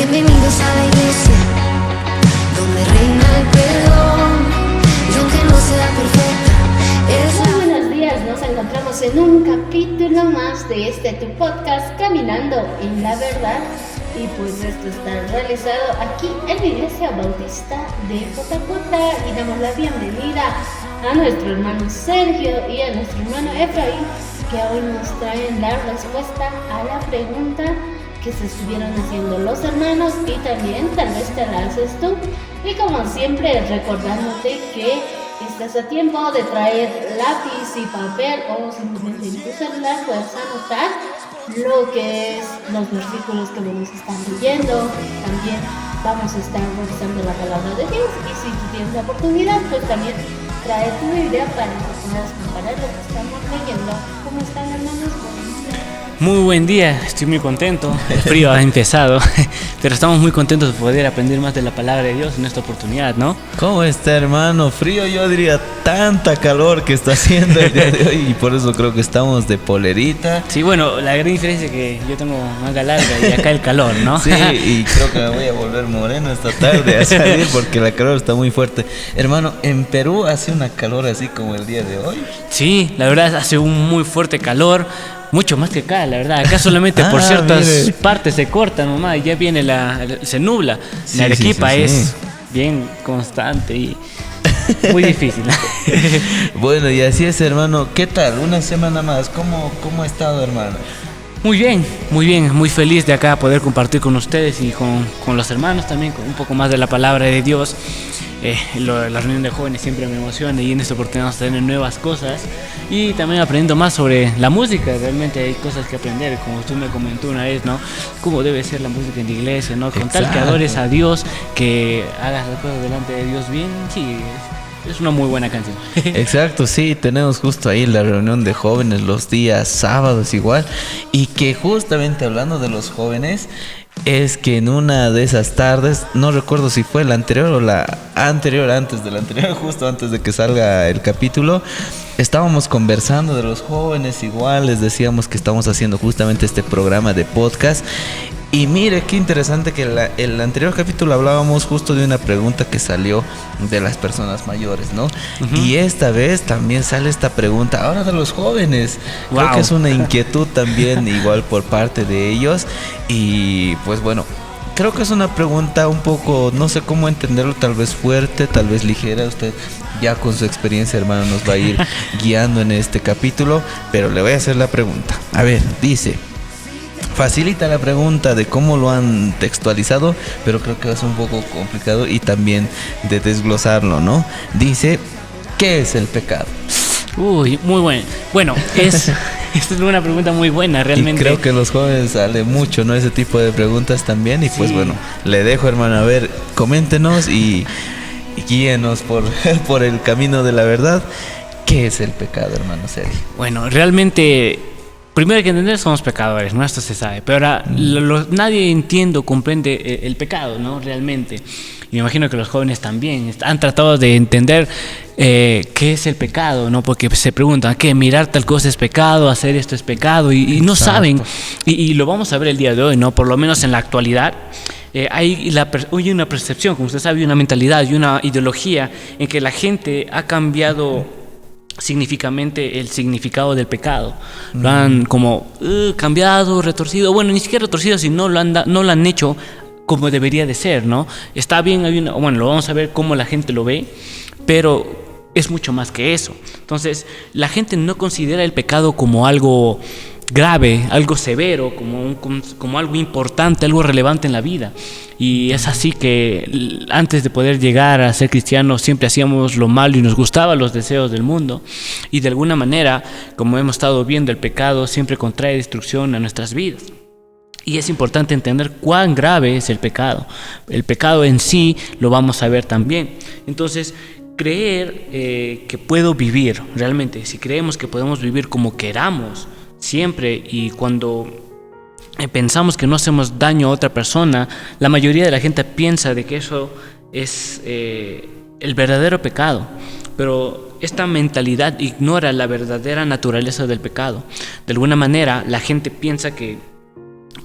Bienvenidos a la iglesia, donde reina el perdón, y aunque no sea perfecta, Muy buenos días, nos encontramos en un capítulo más de este tu podcast, Caminando en la Verdad. Y pues esto está realizado aquí en la Iglesia Bautista de Cotacota y damos la bienvenida a nuestro hermano Sergio y a nuestro hermano Efraín, que hoy nos traen la respuesta a la pregunta que se estuvieron haciendo los hermanos y también tal vez te la haces tú. Y como siempre recordándote que estás a tiempo de traer lápiz y papel o simplemente en tu celular puedes anotar lo que es los versículos que vamos a estar leyendo. También vamos a estar revisando la palabra de Dios y si tú tienes la oportunidad pues también trae tu Biblia para que puedas comparar lo que estamos leyendo. ¿Cómo están, hermanos? Muy buen día, estoy muy contento. El frío ha empezado, pero estamos muy contentos de poder aprender más de la palabra de Dios en esta oportunidad, ¿no? ¿Cómo está, hermano? Frío, yo diría tanta calor que está haciendo el día de hoy y por eso creo que estamos de polerita. Sí, bueno, la gran diferencia es que yo tengo manga larga y acá el calor, ¿no? Sí, y creo que me voy a volver moreno esta tarde a salir porque la calor está muy fuerte. Hermano, ¿en Perú hace una calor así como el día de hoy? Sí, la verdad hace un muy fuerte calor. Mucho más que acá, la verdad. Acá solamente por ciertas partes se corta nomás y ya viene se nubla. Sí, la Arequipa sí. es bien constante y muy difícil. Bueno, y así es, hermano. ¿Qué tal? Una semana más. ¿Cómo ha estado, hermano? Muy bien, muy feliz de acá poder compartir con ustedes y con los hermanos también, con un poco más de la palabra de Dios. La reunión de jóvenes siempre me emociona y en esta oportunidad vamos a tener nuevas cosas y también aprendiendo más sobre la música. Realmente hay cosas que aprender, como tú me comentó una vez, ¿no? Cómo debe ser la música en la iglesia, ¿no? Con tal que adores a Dios, que hagas las cosas delante de Dios bien, sí, es una muy buena canción. Exacto, sí, tenemos justo ahí la reunión de jóvenes los días sábados igual. Y que justamente hablando de los jóvenes, es que en una de esas tardes, no recuerdo si fue la anterior o la anterior, antes de la anterior, justo antes de que salga el capítulo, estábamos conversando de los jóvenes igual, les decíamos que estamos haciendo justamente este programa de podcast. Y mire qué interesante que el anterior capítulo hablábamos justo de una pregunta que salió de las personas mayores, ¿no? Uh-huh. Y esta vez también sale esta pregunta ahora de los jóvenes. Wow. Creo que es una inquietud también igual por parte de ellos. Y pues bueno, creo que es una pregunta un poco, no sé cómo entenderlo, tal vez fuerte, tal vez ligera. Usted ya con su experiencia, hermano, nos va a ir guiando en este capítulo, pero le voy a hacer la pregunta. A ver, dice... Facilita la pregunta de cómo lo han textualizado, pero creo que va a ser un poco complicado y también de desglosarlo, ¿no? Dice, ¿qué es el pecado? Uy, muy bueno. Bueno, esta es una pregunta muy buena, realmente. Y creo que los jóvenes sale mucho, ¿no? Ese tipo de preguntas también. Y sí. Pues bueno, le dejo, hermano, a ver, coméntenos y guíenos por el camino de la verdad. ¿Qué es el pecado, hermano Sergio? Bueno, realmente... Primero hay que entender, somos pecadores, ¿no? Esto se sabe. Pero ahora nadie entiende o comprende el pecado, ¿no? Realmente. Y me imagino que los jóvenes también han tratado de entender qué es el pecado, ¿no? Porque se preguntan, ¿qué? Mirar tal cosa es pecado, hacer esto es pecado, y no saben. Y lo vamos a ver el día de hoy, ¿no? Por lo menos en la actualidad. Hay una percepción, como usted sabe, una mentalidad y una ideología en que la gente ha cambiado significativamente el significado del pecado. Lo han como cambiado, retorcido, bueno, ni siquiera retorcido, sino no lo han hecho como debería de ser, ¿no? Está bien, bueno, lo vamos a ver cómo la gente lo ve, pero es mucho más que eso. Entonces, la gente no considera el pecado como algo grave, algo severo, como algo importante, algo relevante en la vida. Y es así que antes de poder llegar a ser cristianos siempre hacíamos lo malo y nos gustaban los deseos del mundo. Y de alguna manera, como hemos estado viendo, el pecado siempre contrae destrucción a nuestras vidas. Y es importante entender cuán grave es el pecado. El pecado en sí lo vamos a ver también. Entonces, creer que puedo vivir, realmente, si creemos que podemos vivir como queramos, siempre, y cuando pensamos que no hacemos daño a otra persona, la mayoría de la gente piensa de que eso es el verdadero pecado. Pero esta mentalidad ignora la verdadera naturaleza del pecado. De alguna manera, la gente piensa que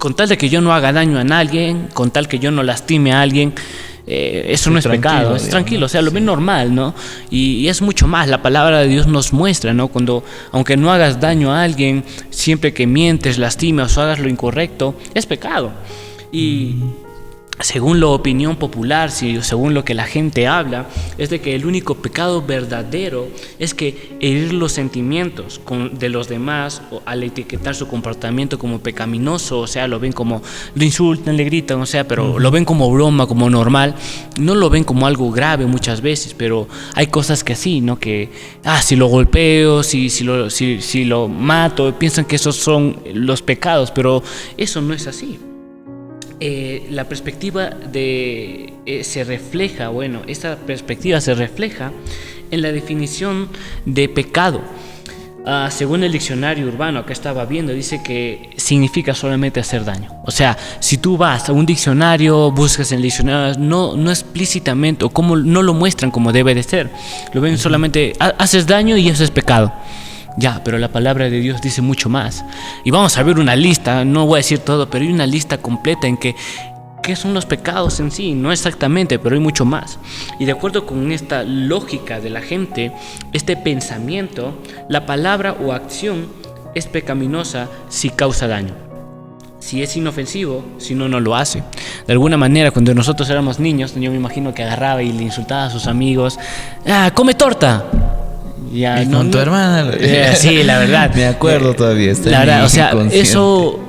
con tal de que yo no haga daño a alguien, con tal que yo no lastime a alguien, eso no es pecado, es tranquilo, o sea, lo ven normal, ¿no? Y es mucho más, la palabra de Dios nos muestra, ¿no? Cuando, aunque no hagas daño a alguien, siempre que mientes, lastimas o hagas lo incorrecto, es pecado. Y según la opinión popular, según lo que la gente habla, es de que el único pecado verdadero es que herir los sentimientos de los demás, o al etiquetar su comportamiento como pecaminoso, o sea, lo ven como, lo insultan, le gritan, o sea, pero lo ven como broma, como normal, no lo ven como algo grave muchas veces, pero hay cosas que sí, ¿no? Que, si lo golpeo, si lo mato, piensan que esos son los pecados, pero eso no es así. La perspectiva esta perspectiva se refleja en la definición de pecado. Según el diccionario urbano, acá estaba viendo, dice que significa solamente hacer daño. O sea, si tú vas a un diccionario, buscas en el diccionario, no explícitamente, o como no lo muestran como debe de ser, lo ven solamente, haces daño y eso es pecado. Ya, pero la palabra de Dios dice mucho más. Y vamos a ver una lista, no voy a decir todo, pero hay una lista completa en qué son los pecados en sí, no exactamente, pero hay mucho más. Y de acuerdo con esta lógica de la gente, este pensamiento, la palabra o acción es pecaminosa si causa daño. Si es inofensivo, si no lo hace. De alguna manera, cuando nosotros éramos niños, yo me imagino que agarraba y le insultaba a sus amigos, ¡come torta! Ya, y con tu hermana. Sí, la verdad. Me acuerdo todavía. La verdad, o sea, eso,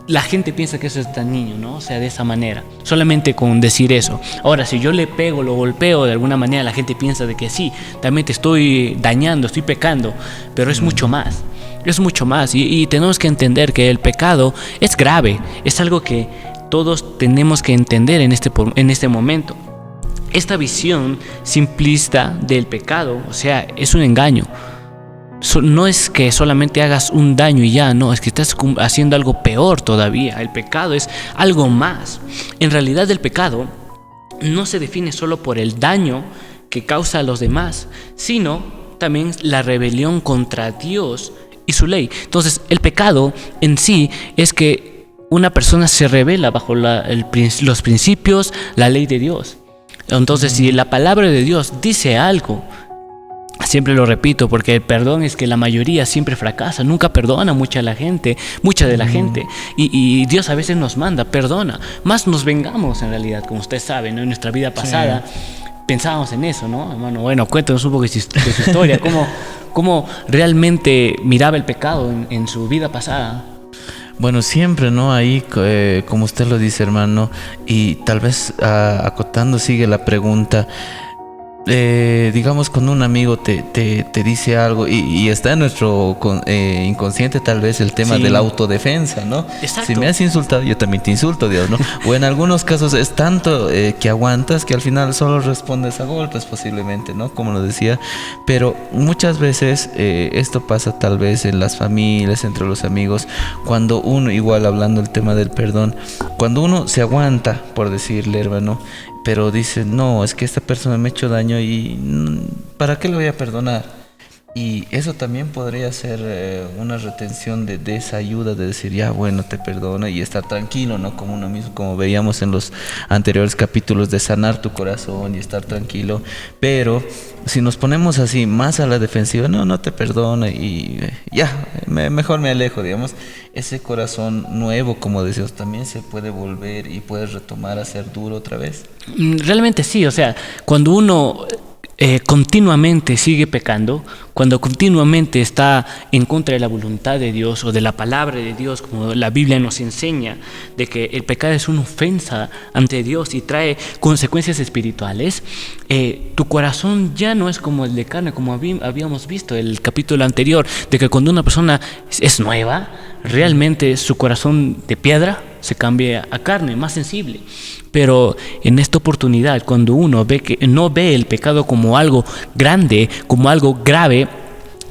la gente piensa que eso es tan niño, ¿no? O sea, de esa manera. Solamente con decir eso. Ahora, si yo le pego, lo golpeo, de alguna manera la gente piensa de que sí, también te estoy dañando, estoy pecando. Pero es mucho más. Es mucho más. Y tenemos que entender que el pecado es grave. Es algo que todos tenemos que entender en este momento. Esta visión simplista del pecado, o sea, es un engaño. No es que solamente hagas un daño y ya, no, es que estás haciendo algo peor todavía. El pecado es algo más. En realidad el pecado no se define solo por el daño que causa a los demás, sino también la rebelión contra Dios y su ley. Entonces, el pecado en sí es que una persona se rebela bajo los principios, la ley de Dios. Entonces, si la palabra de Dios dice algo, siempre lo repito, porque el perdón es que la mayoría siempre fracasa, nunca perdona mucha de la gente, y Dios a veces nos manda, perdona, más nos vengamos en realidad, como usted sabe, ¿no? En nuestra vida pasada pensábamos en eso, ¿no? Hermano, bueno, cuéntanos un poco de su historia, cómo realmente miraba el pecado en su vida pasada. Bueno, siempre, ¿no? Ahí, como usted lo dice, hermano, y tal vez acotando sigue la pregunta. Digamos, cuando un amigo te dice algo y está en nuestro inconsciente tal vez el tema de la autodefensa, ¿no? Exacto. Si me has insultado, yo también te insulto, Dios, ¿no? O en algunos casos es tanto que aguantas que al final solo respondes a golpes posiblemente, ¿no? Como lo decía, pero muchas veces esto pasa tal vez en las familias, entre los amigos, cuando uno, igual hablando del tema del perdón, cuando uno se aguanta, por decirle, hermano, pero dice, no, es que esta persona me ha hecho daño y ¿para qué le voy a perdonar? Y eso también podría ser una retención de esa ayuda, de decir, ya bueno, te perdono y estar tranquilo, ¿no? Como uno mismo, como veíamos en los anteriores capítulos, de sanar tu corazón y estar tranquilo. Pero si nos ponemos así, más a la defensiva, no te perdono y ya, mejor me alejo, digamos. Ese corazón nuevo, como decías, también se puede volver y puede retomar a ser duro otra vez. Realmente sí, o sea, cuando uno continuamente sigue pecando, cuando continuamente está en contra de la voluntad de Dios o de la palabra de Dios, como la Biblia nos enseña, de que el pecado es una ofensa ante Dios y trae consecuencias espirituales, tu corazón ya no es como el de carne, como habíamos visto en el capítulo anterior, de que cuando una persona es nueva, realmente su corazón de piedra se cambia a carne, más sensible. Pero en esta oportunidad, cuando uno no ve el pecado como algo grande, como algo grave,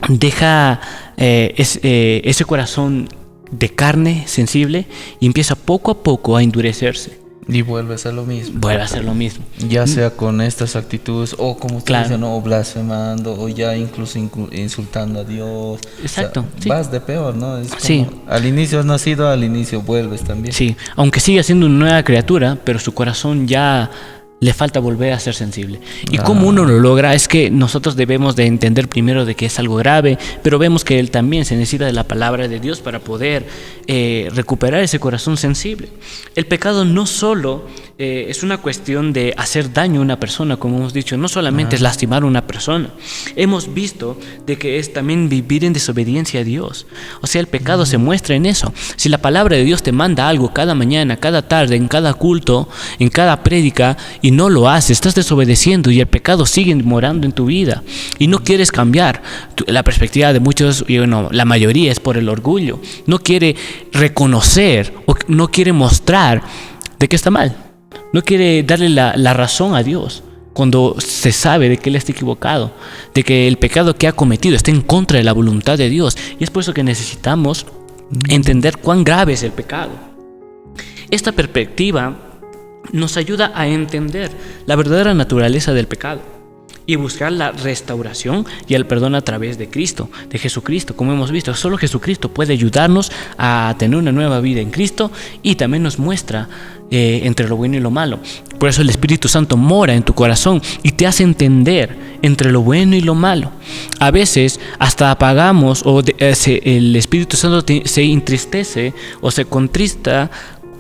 deja ese corazón de carne sensible y empieza poco a poco a endurecerse. Y vuelves a lo mismo. vuelve a ser lo mismo. Ya sea con estas actitudes, o como usted Claro. dice, ¿no? O blasfemando, o ya incluso insultando a Dios. Exacto, O sea, sí. vas de peor, ¿no? Es como, Sí. al inicio has nacido, al inicio vuelves también. Sí, aunque siga siendo una nueva criatura, pero su corazón ya le falta volver a ser sensible. Y cómo uno lo logra es que nosotros debemos de entender primero de que es algo grave, pero vemos que él también se necesita de la palabra de Dios para poder recuperar ese corazón sensible. El pecado no solo es una cuestión de hacer daño a una persona, como hemos dicho, no solamente es lastimar a una persona. Hemos visto de que es también vivir en desobediencia a Dios. O sea, el pecado se muestra en eso. Si la palabra de Dios te manda algo cada mañana, cada tarde, en cada culto, en cada prédica, y no lo haces, estás desobedeciendo y el pecado sigue morando en tu vida y no quieres cambiar. La perspectiva de muchos, y bueno, la mayoría es por el orgullo. No quiere reconocer o no quiere mostrar de que está mal. No quiere darle la razón a Dios cuando se sabe de que él está equivocado, de que el pecado que ha cometido está en contra de la voluntad de Dios. Y es por eso que necesitamos entender cuán grave es el pecado. Esta perspectiva nos ayuda a entender la verdadera naturaleza del pecado y buscar la restauración y el perdón a través de Cristo, de Jesucristo. Como hemos visto, solo Jesucristo puede ayudarnos a tener una nueva vida en Cristo y también nos muestra entre lo bueno y lo malo. Por eso el Espíritu Santo mora en tu corazón y te hace entender entre lo bueno y lo malo. A veces hasta apagamos o el Espíritu Santo se entristece o se contrista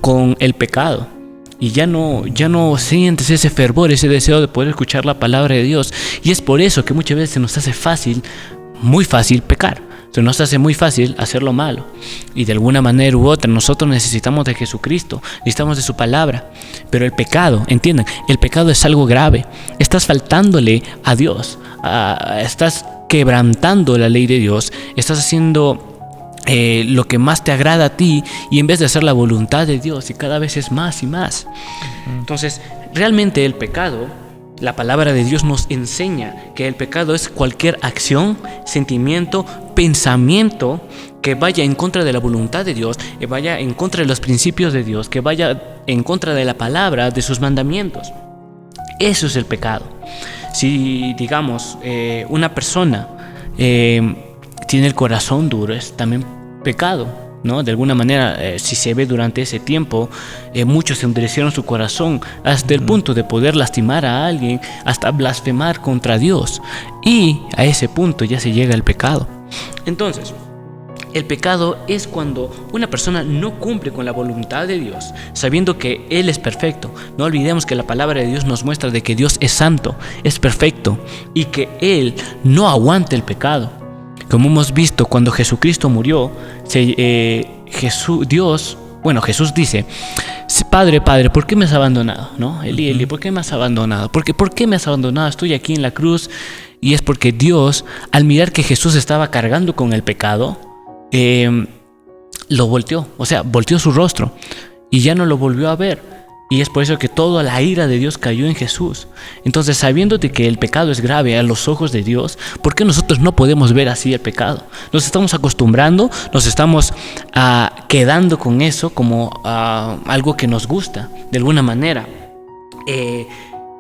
con el pecado. Y ya no sientes ese fervor, ese deseo de poder escuchar la palabra de Dios. Y es por eso que muchas veces se nos hace muy fácil pecar. Se nos hace muy fácil hacer lo malo. Y de alguna manera u otra nosotros necesitamos de Jesucristo, necesitamos de su palabra. Pero el pecado, entiendan, el pecado es algo grave. Estás faltándole a Dios, estás quebrantando la ley de Dios, estás haciendo lo que más te agrada a ti y en vez de hacer la voluntad de Dios, y cada vez es más y más. Entonces, realmente el pecado, la palabra de Dios nos enseña que el pecado es cualquier acción, sentimiento, pensamiento que vaya en contra de la voluntad de Dios, que vaya en contra de los principios de Dios, que vaya en contra de la palabra, de sus mandamientos. Eso es el pecado. Si, digamos, una persona tiene el corazón duro, es también pecado, ¿no? De alguna manera, si se ve durante ese tiempo, muchos endurecieron su corazón hasta el punto de poder lastimar a alguien, hasta blasfemar contra Dios. Y a ese punto ya se llega al pecado. Entonces, el pecado es cuando una persona no cumple con la voluntad de Dios, sabiendo que Él es perfecto. No olvidemos que la palabra de Dios nos muestra de que Dios es santo, es perfecto y que Él no aguanta el pecado. Como hemos visto, cuando Jesucristo murió, Jesús dice: Padre, ¿por qué me has abandonado? ¿No? Eli, ¿por qué me has abandonado? ¿Por qué me has abandonado? Estoy aquí en la cruz. Y es porque Dios, al mirar que Jesús estaba cargando con el pecado, lo volteó, volteó su rostro y ya no lo volvió a ver. Y es por eso que toda la ira de Dios cayó en Jesús. Entonces, sabiendo de que el pecado es grave a los ojos de Dios, ¿por qué nosotros no podemos ver así el pecado? Nos estamos acostumbrando, nos estamos quedando con eso como algo que nos gusta, de alguna manera.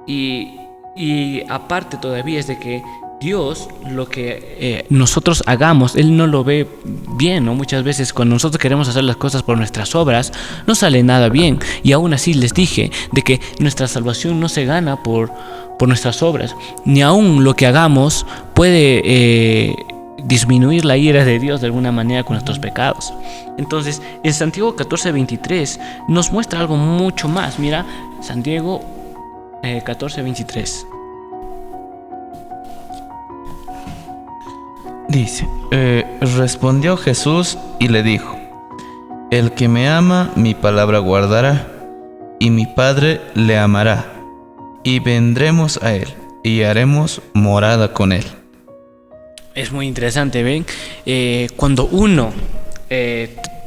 Y aparte todavía es de que Dios, lo que nosotros hagamos, Él no lo ve bien, ¿no? Muchas veces cuando nosotros queremos hacer las cosas por nuestras obras, no sale nada bien. Y aún así les dije de que nuestra salvación no se gana por nuestras obras. Ni aún lo que hagamos puede disminuir la ira de Dios de alguna manera con nuestros pecados. Entonces, en Santiago 14:23 nos muestra algo mucho más. Mira, Santiago 14:23. Dice, respondió Jesús y le dijo: el que me ama, mi palabra guardará, y mi Padre le amará, y vendremos a él, y haremos morada con él. Es muy interesante, ¿ven? Cuando uno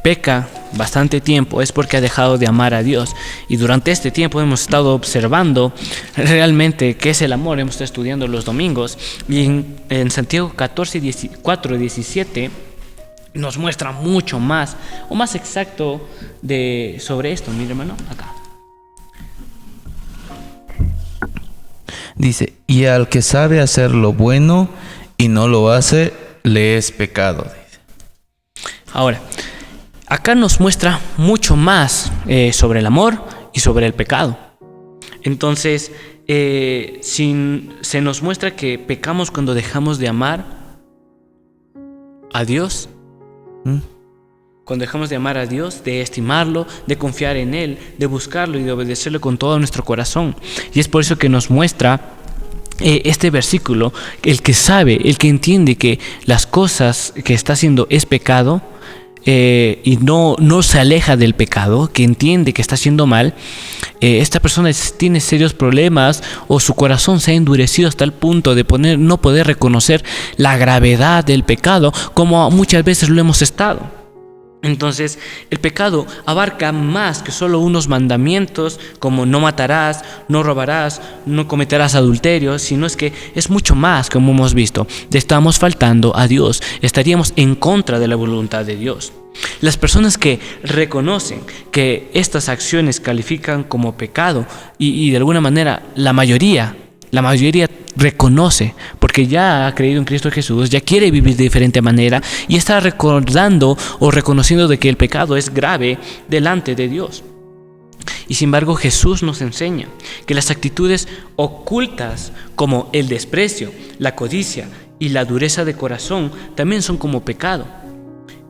peca bastante tiempo es porque ha dejado de amar a Dios. Y durante este tiempo hemos estado observando realmente qué es el amor. Hemos estado estudiando los domingos. Y en Santiago 4:17 nos muestra mucho más, o más exacto sobre esto. Mira, hermano, acá. Dice, y al que sabe hacer lo bueno y no lo hace, le es pecado. Dice. Ahora, acá nos muestra mucho más sobre el amor y sobre el pecado. Entonces, se nos muestra que pecamos cuando dejamos de amar a Dios. Cuando dejamos de amar a Dios, de estimarlo, de confiar en Él, de buscarlo y de obedecerlo con todo nuestro corazón. Y es por eso que nos muestra este versículo, el que sabe, el que entiende que las cosas que está haciendo es pecado, y no se aleja del pecado, que entiende que está haciendo mal, esta persona tiene serios problemas o su corazón se ha endurecido hasta el punto de no poder reconocer la gravedad del pecado como muchas veces lo hemos estado. Entonces, el pecado abarca más que solo unos mandamientos como no matarás, no robarás, no cometerás adulterio, sino es que es mucho más, como hemos visto. Estamos faltando a Dios, estaríamos en contra de la voluntad de Dios. Las personas que reconocen que estas acciones califican como pecado y de alguna manera la mayoría reconoce, porque ya ha creído en Cristo Jesús, ya quiere vivir de diferente manera y está recordando o reconociendo de que el pecado es grave delante de Dios. Y sin embargo, Jesús nos enseña que las actitudes ocultas como el desprecio, la codicia y la dureza de corazón también son como pecado.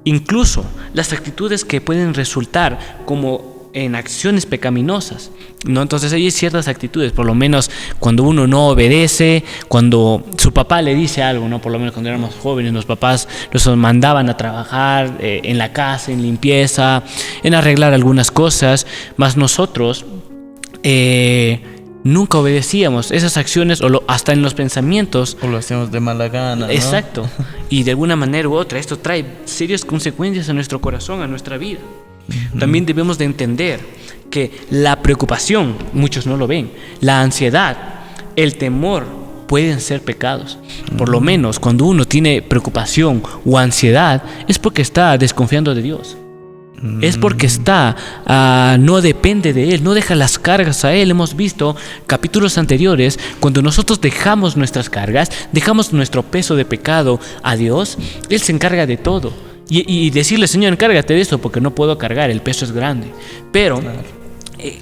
Incluso las actitudes que pueden resultar como en acciones pecaminosas, ¿no? Entonces hay ciertas actitudes, por lo menos cuando uno no obedece, cuando su papá le dice algo, ¿no? Por lo menos cuando éramos jóvenes, los papás nos mandaban a trabajar en la casa, en limpieza, en arreglar algunas cosas, más nosotros nunca obedecíamos esas acciones hasta en los pensamientos. O lo hacíamos de mala gana, ¿no? Exacto. Y de alguna manera u otra, esto trae serias consecuencias a nuestro corazón, a nuestra vida. También debemos de entender que la preocupación, muchos no lo ven, la ansiedad, el temor pueden ser pecados. Por lo menos cuando uno tiene preocupación o ansiedad es porque está desconfiando de Dios. Es porque no depende de Él, no deja las cargas a Él. Hemos visto capítulos anteriores, cuando nosotros dejamos nuestras cargas, dejamos nuestro peso de pecado a Dios, Él se encarga de todo. Y decirle, Señor, encárgate de esto porque no puedo cargar, el peso es grande. Pero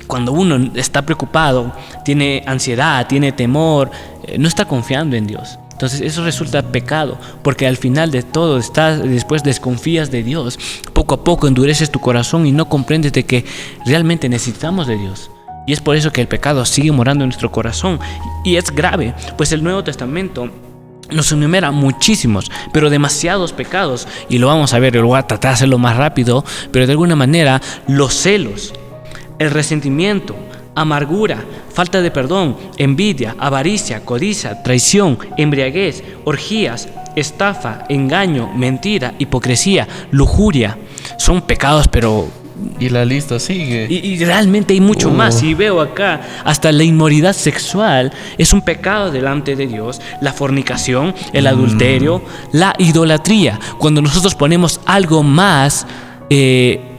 cuando uno está preocupado, tiene ansiedad, tiene temor, no está confiando en Dios. Entonces eso resulta pecado, porque al final de todo después desconfías de Dios. Poco a poco endureces tu corazón y no comprendes de que realmente necesitamos de Dios. Y es por eso que el pecado sigue morando en nuestro corazón. Y es grave, pues el Nuevo Testamento nos enumera muchísimos, pero demasiados pecados, y lo vamos a ver. Yo voy a tratar de hacerlo más rápido, pero de alguna manera los celos, el resentimiento, amargura, falta de perdón, envidia, avaricia, codicia, traición, embriaguez, orgías, estafa, engaño, mentira, hipocresía, lujuria, son pecados, pero y la lista sigue. Y realmente hay mucho más. Y veo acá, hasta la inmoralidad sexual es un pecado delante de Dios. La fornicación, el adulterio, la idolatría. Cuando nosotros ponemos algo más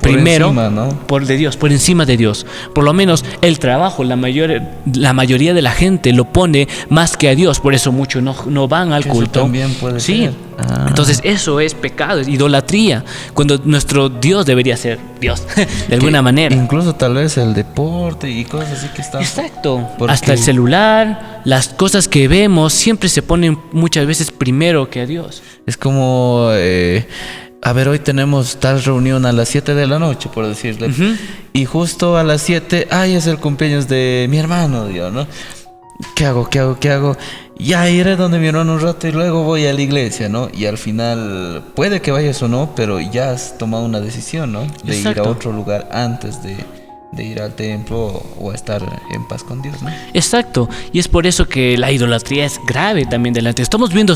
primero encima, ¿no? por encima de Dios. Por lo menos el trabajo, la mayoría de la gente lo pone más que a Dios. Por eso muchos no van al culto. Eso también puede ser. Entonces eso es pecado, es idolatría, cuando nuestro Dios debería ser Dios de alguna manera. Incluso tal vez el deporte y cosas así que están. Exacto. Hasta el celular, las cosas que vemos siempre se ponen muchas veces primero que a Dios. Es como a ver, hoy tenemos tal reunión a las 7 de la noche, por decirle. Y justo a las 7, es el cumpleaños de mi hermano, Dios, ¿no? ¿Qué hago? Ya iré donde mi hermano un rato y luego voy a la iglesia, ¿no? Y al final, puede que vayas o no, pero ya has tomado una decisión, ¿no? De Exacto. ir a otro lugar antes de ir al templo o a estar en paz con Dios, ¿no? Exacto, y es por eso que la idolatría es grave también delante. Estamos viendo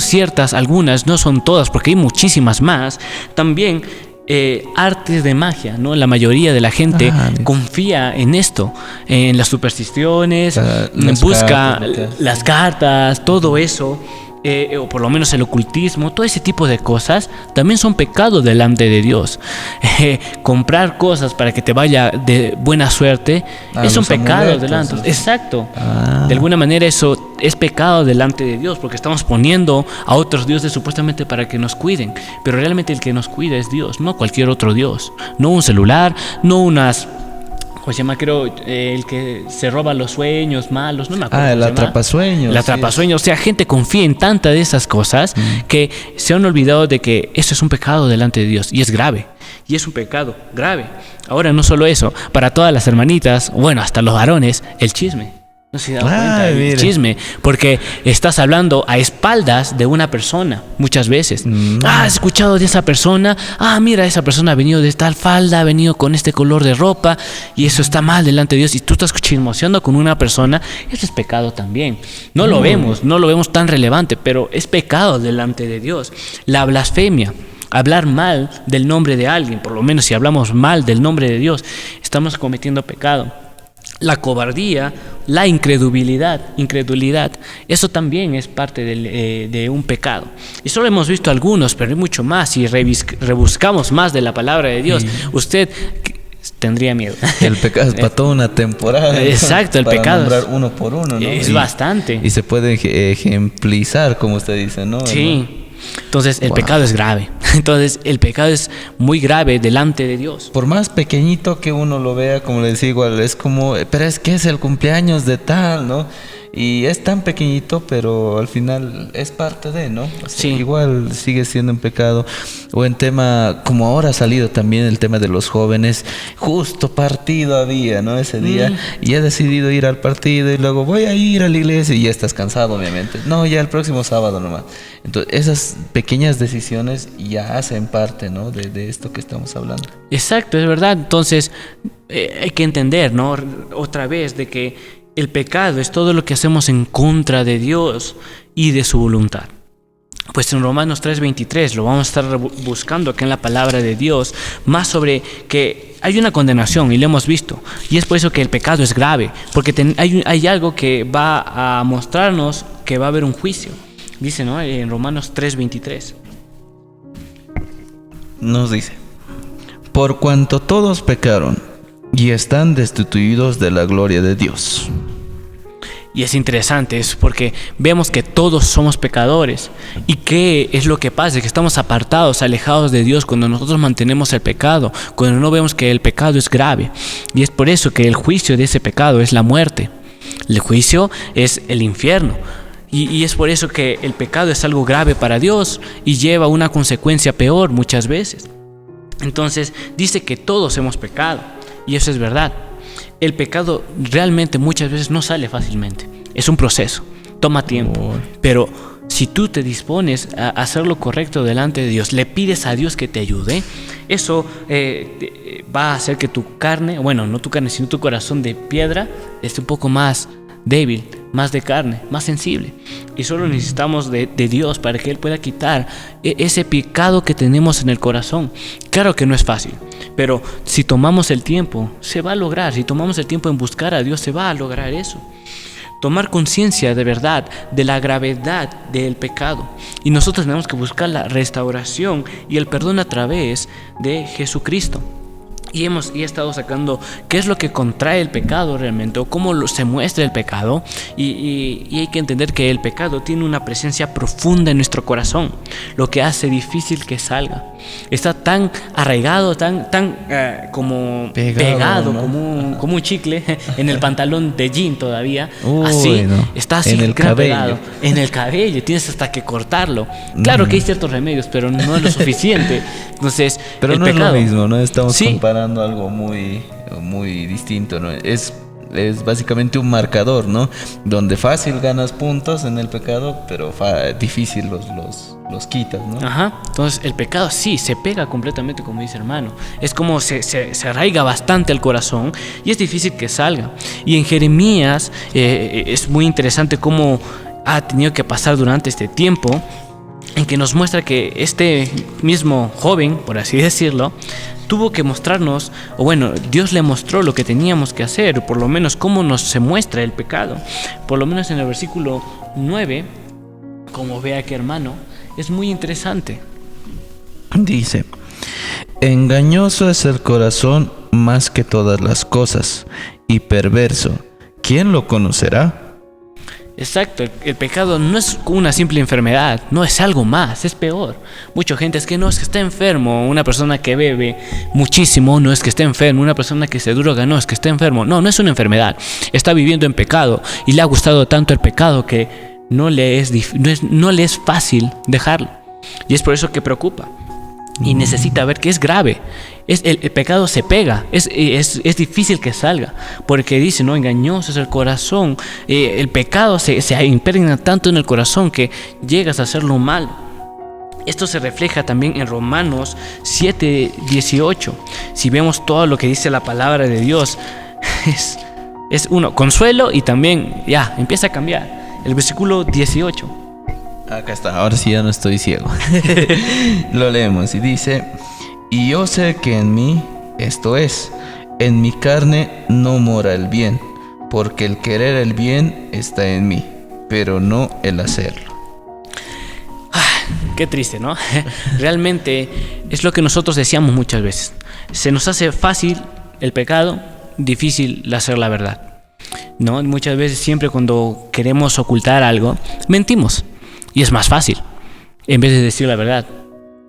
algunas, no son todas, porque hay muchísimas más. También artes de magia, ¿no? La mayoría de la gente confía en esto, en las supersticiones, busca las cartas, todo eso. o por lo menos el ocultismo, todo ese tipo de cosas también son pecados delante de Dios. Comprar cosas para que te vaya de buena suerte es un pecado delante. Exacto. De alguna manera eso es pecado delante de Dios, porque estamos poniendo a otros dioses supuestamente para que nos cuiden, pero realmente el que nos cuida es Dios, no cualquier otro Dios, no un celular, no unas... ¿Cómo se llama? Creo el que se roba los sueños malos, no me acuerdo. El atrapasueños. El atrapasueños. O sea, gente confía en tantas de esas cosas que se han olvidado de que eso es un pecado delante de Dios y es grave. Y es un pecado grave. Ahora, no solo eso, para todas las hermanitas, bueno, hasta los varones, el chisme. No se da cuenta del chisme, porque estás hablando a espaldas de una persona muchas veces. ¿Has escuchado de esa persona? Mira, esa persona ha venido de tal falda, ha venido con este color de ropa, y eso está mal delante de Dios. Y tú estás chismoseando con una persona, eso es pecado también. No lo vemos tan relevante, pero es pecado delante de Dios. La blasfemia. Hablar mal del nombre de alguien, por lo menos si hablamos mal del nombre de Dios, estamos cometiendo pecado. La cobardía, la incredulidad, eso también es parte de un pecado. Y solo hemos visto algunos, pero hay mucho más. Si rebuscamos más de la palabra de Dios, usted tendría miedo. El pecado es para toda una temporada. Exacto, el para pecado nombrar uno por uno, ¿no? Es bastante. Y se puede ejemplizar, como usted dice, ¿no? Sí. Entonces el pecado es grave. Entonces el pecado es muy grave delante de Dios. Por más pequeñito que uno lo vea, como le decía, igual es como, pero es que es el cumpleaños de tal, ¿no? Y es tan pequeñito, pero al final es parte de, ¿no? O sea, sí. Igual sigue siendo un pecado. O en tema, como ahora ha salido también el tema de los jóvenes, justo partido había, ¿no? Ese día, y he decidido ir al partido y luego voy a ir a la iglesia y ya estás cansado, obviamente. No, ya el próximo sábado nomás. Entonces, esas pequeñas decisiones ya hacen parte, ¿no? De esto que estamos hablando. Exacto, es verdad. Entonces, hay que entender, ¿no? Otra vez, de que el pecado es todo lo que hacemos en contra de Dios y de su voluntad. Pues en Romanos 3:23 lo vamos a estar buscando aquí en la palabra de Dios, más sobre que hay una condenación y lo hemos visto. Y es por eso que el pecado es grave, porque hay algo que va a mostrarnos que va a haber un juicio. Dice, ¿no? En Romanos 3:23. Nos dice: por cuanto todos pecaron y están destituidos de la gloria de Dios. Y es interesante eso, porque vemos que todos somos pecadores. ¿Y qué es lo que pasa? Que estamos apartados, alejados de Dios cuando nosotros mantenemos el pecado, cuando no vemos que el pecado es grave. Y es por eso que el juicio de ese pecado es la muerte. El juicio es el infierno. Y es por eso que el pecado es algo grave para Dios y lleva una consecuencia peor muchas veces. Entonces dice que todos hemos pecado. Y eso es verdad. El pecado realmente muchas veces no sale fácilmente. Es un proceso, toma tiempo. Pero si tú te dispones a hacer lo correcto delante de Dios, le pides a Dios que te ayude, eso va a hacer que tu carne, bueno, no tu carne, sino tu corazón de piedra esté un poco más débil, más de carne, más sensible. Y solo necesitamos de Dios para que Él pueda quitar ese pecado que tenemos en el corazón. Claro que no es fácil, pero si tomamos el tiempo, se va a lograr. Si tomamos el tiempo en buscar a Dios, se va a lograr eso. Tomar conciencia de verdad de la gravedad del pecado. Y nosotros tenemos que buscar la restauración y el perdón a través de Jesucristo. Y he estado sacando qué es lo que contrae el pecado realmente, o cómo se muestra el pecado. Y hay que entender que el pecado tiene una presencia profunda en nuestro corazón, lo que hace difícil que salga. Está tan arraigado, tan como pegado, ¿no? como un chicle en el pantalón de jean todavía. Así, no. Está así, en el cabello. En el cabello, tienes hasta que cortarlo. Claro que hay ciertos remedios, pero no es lo suficiente. Entonces, pero el no pecado, es lo mismo, ¿no? Estamos sí, comparando algo muy distinto, ¿no? Es básicamente un marcador, ¿no? Donde fácil ganas puntos en el pecado, pero difícil los quitas, ¿no? Ajá. Entonces el pecado sí se pega completamente, como dice hermano. Es como se arraiga bastante al corazón y es difícil que salga. Y en Jeremías es muy interesante cómo ha tenido que pasar durante este tiempo, en que nos muestra que este mismo joven, por así decirlo, tuvo que mostrarnos, o bueno, Dios le mostró lo que teníamos que hacer, por lo menos cómo se muestra el pecado. Por lo menos en el versículo 9 como vea que, hermano, es muy interesante. Dice, engañoso es el corazón más que todas las cosas, y perverso, ¿quién lo conocerá? Exacto, el pecado no es una simple enfermedad, no, es algo más, es peor. Mucha gente es que no, es que está enfermo. Una persona que bebe muchísimo no es que esté enfermo. Una persona que se droga no es que esté enfermo. No, no es una enfermedad, está viviendo en pecado y le ha gustado tanto el pecado que no le es fácil dejarlo. Y es por eso que preocupa y necesita ver que es grave. El pecado se pega, es difícil que salga, porque dice, no, engañoso es el corazón. El pecado se impregna tanto en el corazón que llegas a hacerlo mal. Esto se refleja también en Romanos 7:18. Si vemos todo lo que dice la palabra de Dios, es uno, consuelo, y también ya empieza a cambiar. El versículo 18. Acá está, ahora sí ya no estoy ciego. Lo leemos y dice, y yo sé que en mí, esto es, en mi carne no mora el bien, porque el querer el bien está en mí, pero no el hacerlo. Qué triste, ¿no? Realmente es lo que nosotros decíamos muchas veces. Se nos hace fácil el pecado, difícil hacer la verdad, ¿no? Muchas veces, siempre cuando queremos ocultar algo, mentimos. Y es más fácil, en vez de decir la verdad.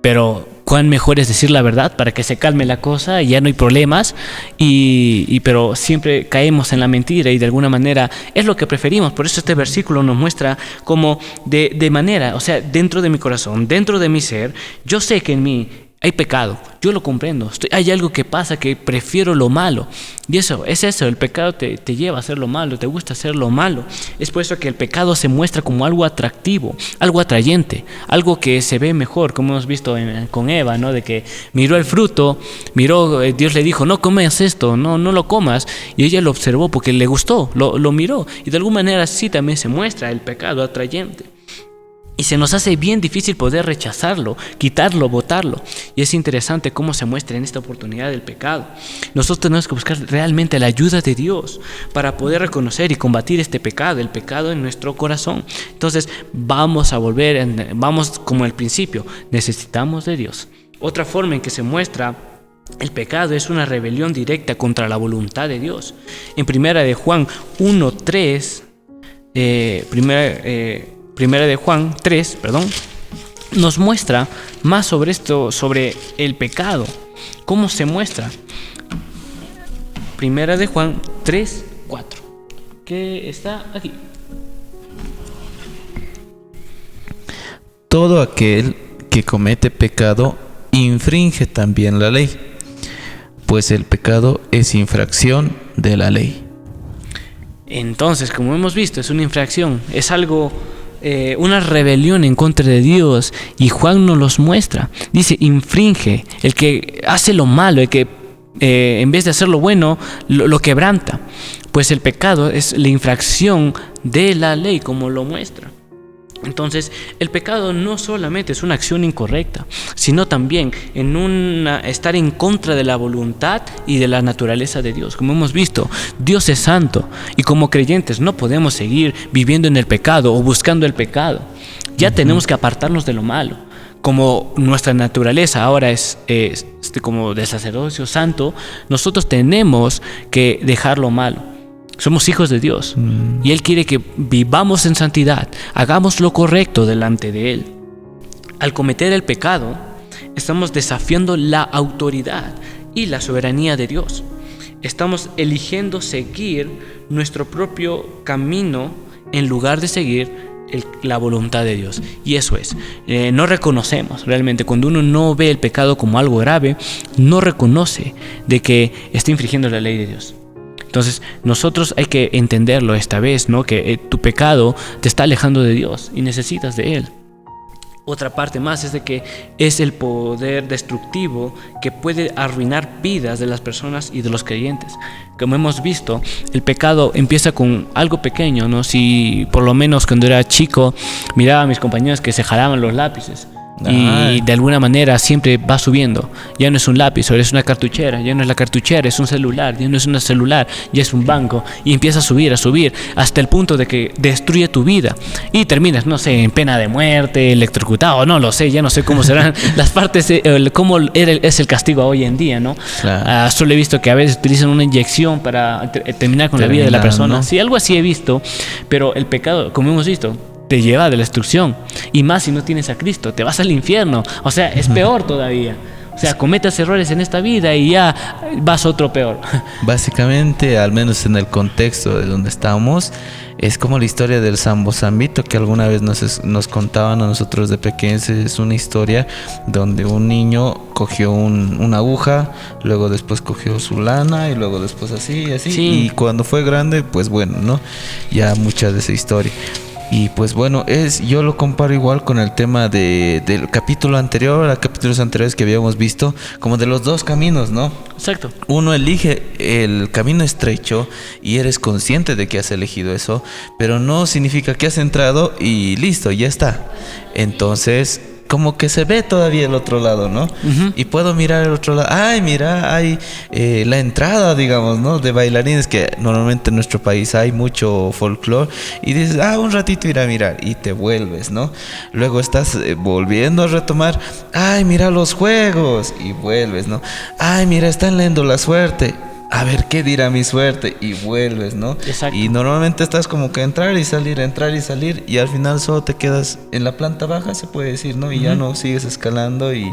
Pero cuán mejor es decir la verdad para que se calme la cosa y ya no hay problemas. Pero siempre caemos en la mentira, y de alguna manera es lo que preferimos. Por eso este versículo nos muestra cómo de manera, o sea, dentro de mi corazón, dentro de mi ser, yo sé que en mí hay pecado, yo lo comprendo. Hay algo que pasa, que prefiero lo malo. Y eso, el pecado te lleva a hacer lo malo, te gusta hacer lo malo. Es por eso que el pecado se muestra como algo atractivo, algo atrayente, algo que se ve mejor, como hemos visto con Eva, ¿no? De que miró el fruto, Dios le dijo, no comas esto, no lo comas. Y ella lo observó porque le gustó, lo miró. Y de alguna manera así también se muestra el pecado atrayente. Y se nos hace bien difícil poder rechazarlo, quitarlo, botarlo. Y es interesante cómo se muestra en esta oportunidad el pecado. Nosotros tenemos que buscar realmente la ayuda de Dios para poder reconocer y combatir este pecado, el pecado en nuestro corazón. Entonces vamos como al principio, necesitamos de Dios. Otra forma en que se muestra el pecado es una rebelión directa contra la voluntad de Dios. En Primera de Juan 1:3, Primera de Juan 3, nos muestra más sobre esto, sobre el pecado. ¿Cómo se muestra? Primera de Juan 3:4, que está aquí. Todo aquel que comete pecado infringe también la ley, pues el pecado es infracción de la ley. Entonces, como hemos visto, es una infracción, es algo, una rebelión en contra de Dios, y Juan nos los muestra. Dice, infringe, el que hace lo malo, el que en vez de hacer lo bueno, lo quebranta. Pues el pecado es la infracción de la ley, como lo muestra. Entonces, el pecado no solamente es una acción incorrecta, sino también estar en contra de la voluntad y de la naturaleza de Dios. Como hemos visto, Dios es santo, y como creyentes no podemos seguir viviendo en el pecado o buscando el pecado. Ya tenemos que apartarnos de lo malo. Como nuestra naturaleza ahora es como de sacerdocio santo, nosotros tenemos que dejar lo malo. Somos hijos de Dios, y Él quiere que vivamos en santidad, hagamos lo correcto delante de Él. Al cometer el pecado, estamos desafiando la autoridad y la soberanía de Dios. Estamos eligiendo seguir nuestro propio camino en lugar de seguir la voluntad de Dios. Y eso es, no reconocemos realmente. Cuando uno no ve el pecado como algo grave, no reconoce de que está infringiendo la ley de Dios. Entonces nosotros hay que entenderlo esta vez, ¿no? Que tu pecado te está alejando de Dios y necesitas de Él. Otra parte más es de que es el poder destructivo que puede arruinar vidas de las personas y de los creyentes. Como hemos visto, el pecado empieza con algo pequeño, ¿no? Si por lo menos cuando era chico miraba a mis compañeros que se jalaban los lápices, Y de alguna manera siempre va subiendo. Ya no es un lápiz, ahora es una cartuchera. Ya no es la cartuchera, es un celular. Ya no es un celular, ya es un banco. Y empieza a subir, hasta el punto de que destruye tu vida. Y terminas, no sé, en pena de muerte, electrocutado, no lo sé, ya no sé cómo serán las partes, cómo es el castigo hoy en día, ¿no? Claro. Solo he visto que a veces utilizan una inyección para terminar con la vida de la persona. ¿no? Sí, algo así he visto, pero el pecado, como hemos visto, te lleva a la destrucción. Y más si no tienes a Cristo, te vas al infierno. O sea, es peor todavía. O sea, cometas errores en esta vida y ya vas a otro peor. Básicamente, al menos en el contexto de donde estamos, es como la historia del Sambo Zambito que alguna vez nos contaban a nosotros de pequeños. Es una historia donde un niño cogió una aguja, luego después cogió su lana y luego después así y así. Sí. Y cuando fue grande, pues bueno, ¿no? Ya mucha de esa historia. Y pues bueno, yo lo comparo igual con el tema del capítulo anterior, a capítulos anteriores que habíamos visto, como de los dos caminos, ¿no? Exacto. Uno elige el camino estrecho y eres consciente de que has elegido eso, pero no significa que has entrado y listo, ya está. Entonces, como que se ve todavía el otro lado, ¿no? Uh-huh. Y puedo mirar el otro lado. Ay, mira, hay la entrada, digamos, ¿no? De bailarines, que normalmente en nuestro país hay mucho folclore. Y dices, un ratito ir a mirar. Y te vuelves, ¿no? Luego estás volviendo a retomar. Ay, mira los juegos. Y vuelves, ¿no? Ay, mira, están leyendo la suerte. A ver qué dirá mi suerte, y vuelves, ¿no? Exacto. Y normalmente estás como que entrar y salir, y al final solo te quedas en la planta baja, se puede decir, ¿no? Y ya no sigues escalando y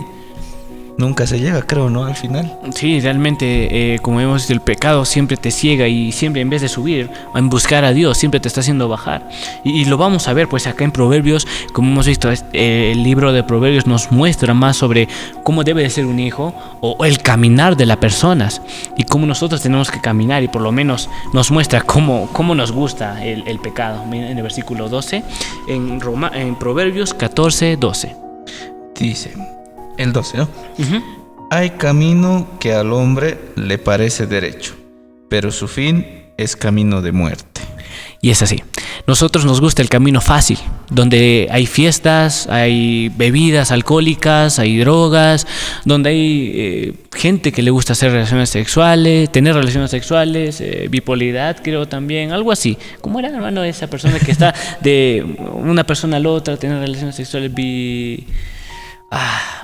nunca se llega, creo, ¿no? Al final. Sí, realmente, como hemos dicho, el pecado siempre te ciega y siempre en vez de subir, en buscar a Dios, siempre te está haciendo bajar. Y lo vamos a ver, pues acá en Proverbios, como hemos visto, el libro de Proverbios nos muestra más sobre cómo debe de ser un hijo o el caminar de las personas y cómo nosotros tenemos que caminar, y por lo menos nos muestra cómo nos gusta el pecado. En el versículo 12, en Proverbios 14, 12. Dice... El 12, ¿no? Uh-huh. Hay camino que al hombre le parece derecho, pero su fin es camino de muerte. Y es así. Nosotros nos gusta el camino fácil, donde hay fiestas, hay bebidas alcohólicas, hay drogas, donde hay gente que le gusta hacer relaciones sexuales, tener relaciones sexuales, bipolaridad, creo también, algo así. ¿Cómo era, hermano, esa persona que está de una persona a la otra, tener relaciones sexuales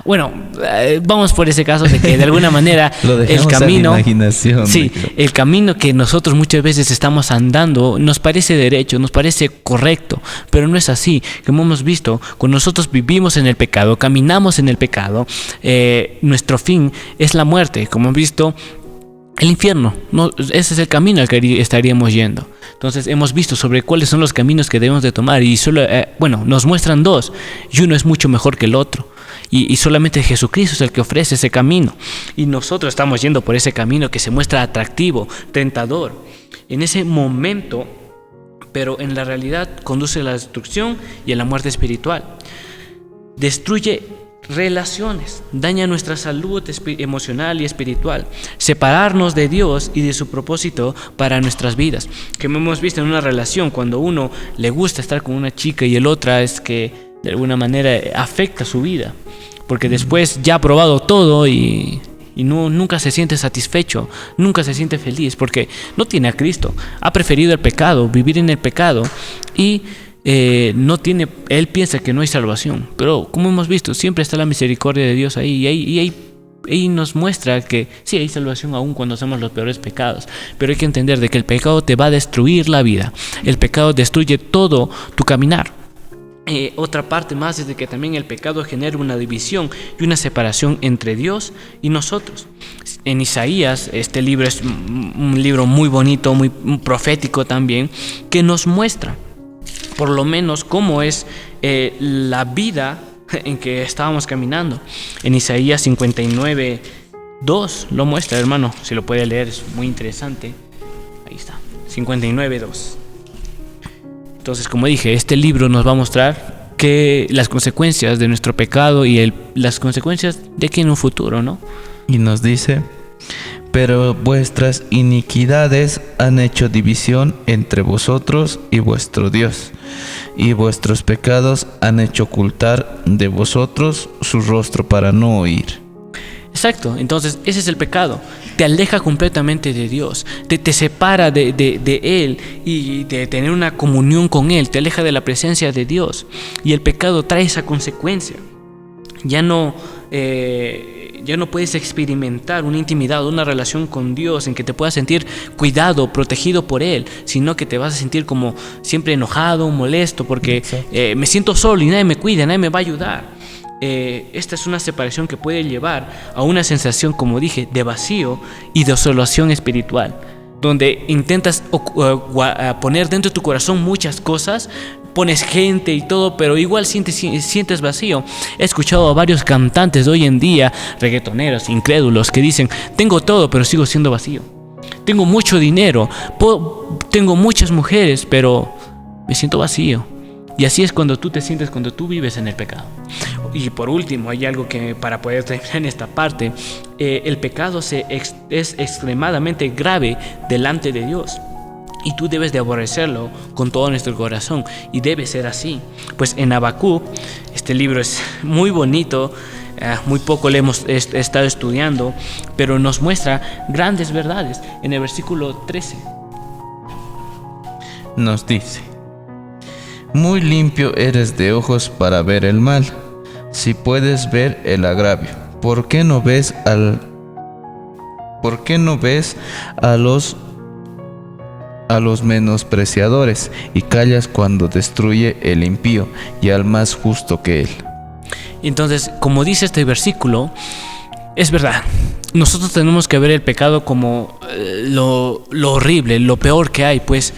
bueno, vamos por ese caso de que de alguna manera el camino, a la imaginación, sí, el camino que nosotros muchas veces estamos andando nos parece derecho, nos parece correcto, pero no es así. Como hemos visto, cuando nosotros vivimos en el pecado, caminamos en el pecado, nuestro fin es la muerte. Como hemos visto, el infierno, no, ese es el camino al que estaríamos yendo. Entonces hemos visto sobre cuáles son los caminos que debemos de tomar, y solo, nos muestran dos, y uno es mucho mejor que el otro. Y solamente Jesucristo es el que ofrece ese camino. Y nosotros estamos yendo por ese camino que se muestra atractivo, tentador en ese momento, pero en la realidad conduce a la destrucción y a la muerte espiritual. Destruye relaciones, daña nuestra salud emocional y espiritual, separarnos de Dios y de su propósito para nuestras vidas. Que hemos visto en una relación, cuando uno le gusta estar con una chica y el otra es que de alguna manera afecta su vida, porque después ya ha probado todo y nunca se siente satisfecho, nunca se siente feliz, porque no tiene a Cristo, ha preferido el pecado, vivir en el pecado, y él piensa que no hay salvación. Pero como hemos visto, siempre está la misericordia de Dios ahí, y nos muestra que sí hay salvación aún cuando hacemos los peores pecados. Pero hay que entender de que el pecado te va a destruir la vida, el pecado destruye todo tu caminar. Otra parte más es de que también el pecado genera una división y una separación entre Dios y nosotros. En Isaías, este libro es un libro muy bonito, muy profético también, que nos muestra por lo menos cómo es la vida en que estábamos caminando. En Isaías 59:2 lo muestra, hermano, si lo puede leer, es muy interesante. Ahí está, 59:2. Entonces, como dije, este libro nos va a mostrar que las consecuencias de nuestro pecado y las consecuencias de aquí en un futuro, ¿no? Y nos dice: pero vuestras iniquidades han hecho división entre vosotros y vuestro Dios, y vuestros pecados han hecho ocultar de vosotros su rostro para no oír. Exacto, entonces ese es el pecado. Te aleja completamente de Dios, te separa de Él y de tener una comunión con Él, te aleja de la presencia de Dios. Y el pecado trae esa consecuencia. Ya no puedes experimentar una intimidad, una relación con Dios en que te puedas sentir cuidado, protegido por Él, sino que te vas a sentir como siempre enojado, molesto, porque me siento solo y nadie me cuida, nadie me va a ayudar. Esta es una separación que puede llevar a una sensación, como dije, de vacío y de desolación espiritual, donde intentas poner dentro de tu corazón muchas cosas, pones gente y todo, pero igual sientes vacío. He escuchado a varios cantantes de hoy en día, reggaetoneros, incrédulos, que dicen: tengo todo, pero sigo siendo vacío. Tengo mucho dinero, tengo muchas mujeres, pero me siento vacío. Y así es cuando tú te sientes cuando tú vives en el pecado. Y por último, hay algo que para poder terminar en esta parte, el pecado es extremadamente grave delante de Dios. Y tú debes de aborrecerlo con todo nuestro corazón. Y debe ser así. Pues en Habacuc, este libro es muy bonito, muy poco le hemos estado estudiando, pero nos muestra grandes verdades. En el versículo 13 nos dice: muy limpio eres de ojos para ver el mal, si puedes ver el agravio. ¿Por qué no ves a los menospreciadores y callas cuando destruye el impío y al más justo que él? Entonces, como dice este versículo, es verdad. Nosotros tenemos que ver el pecado como lo horrible, lo peor que hay. Pues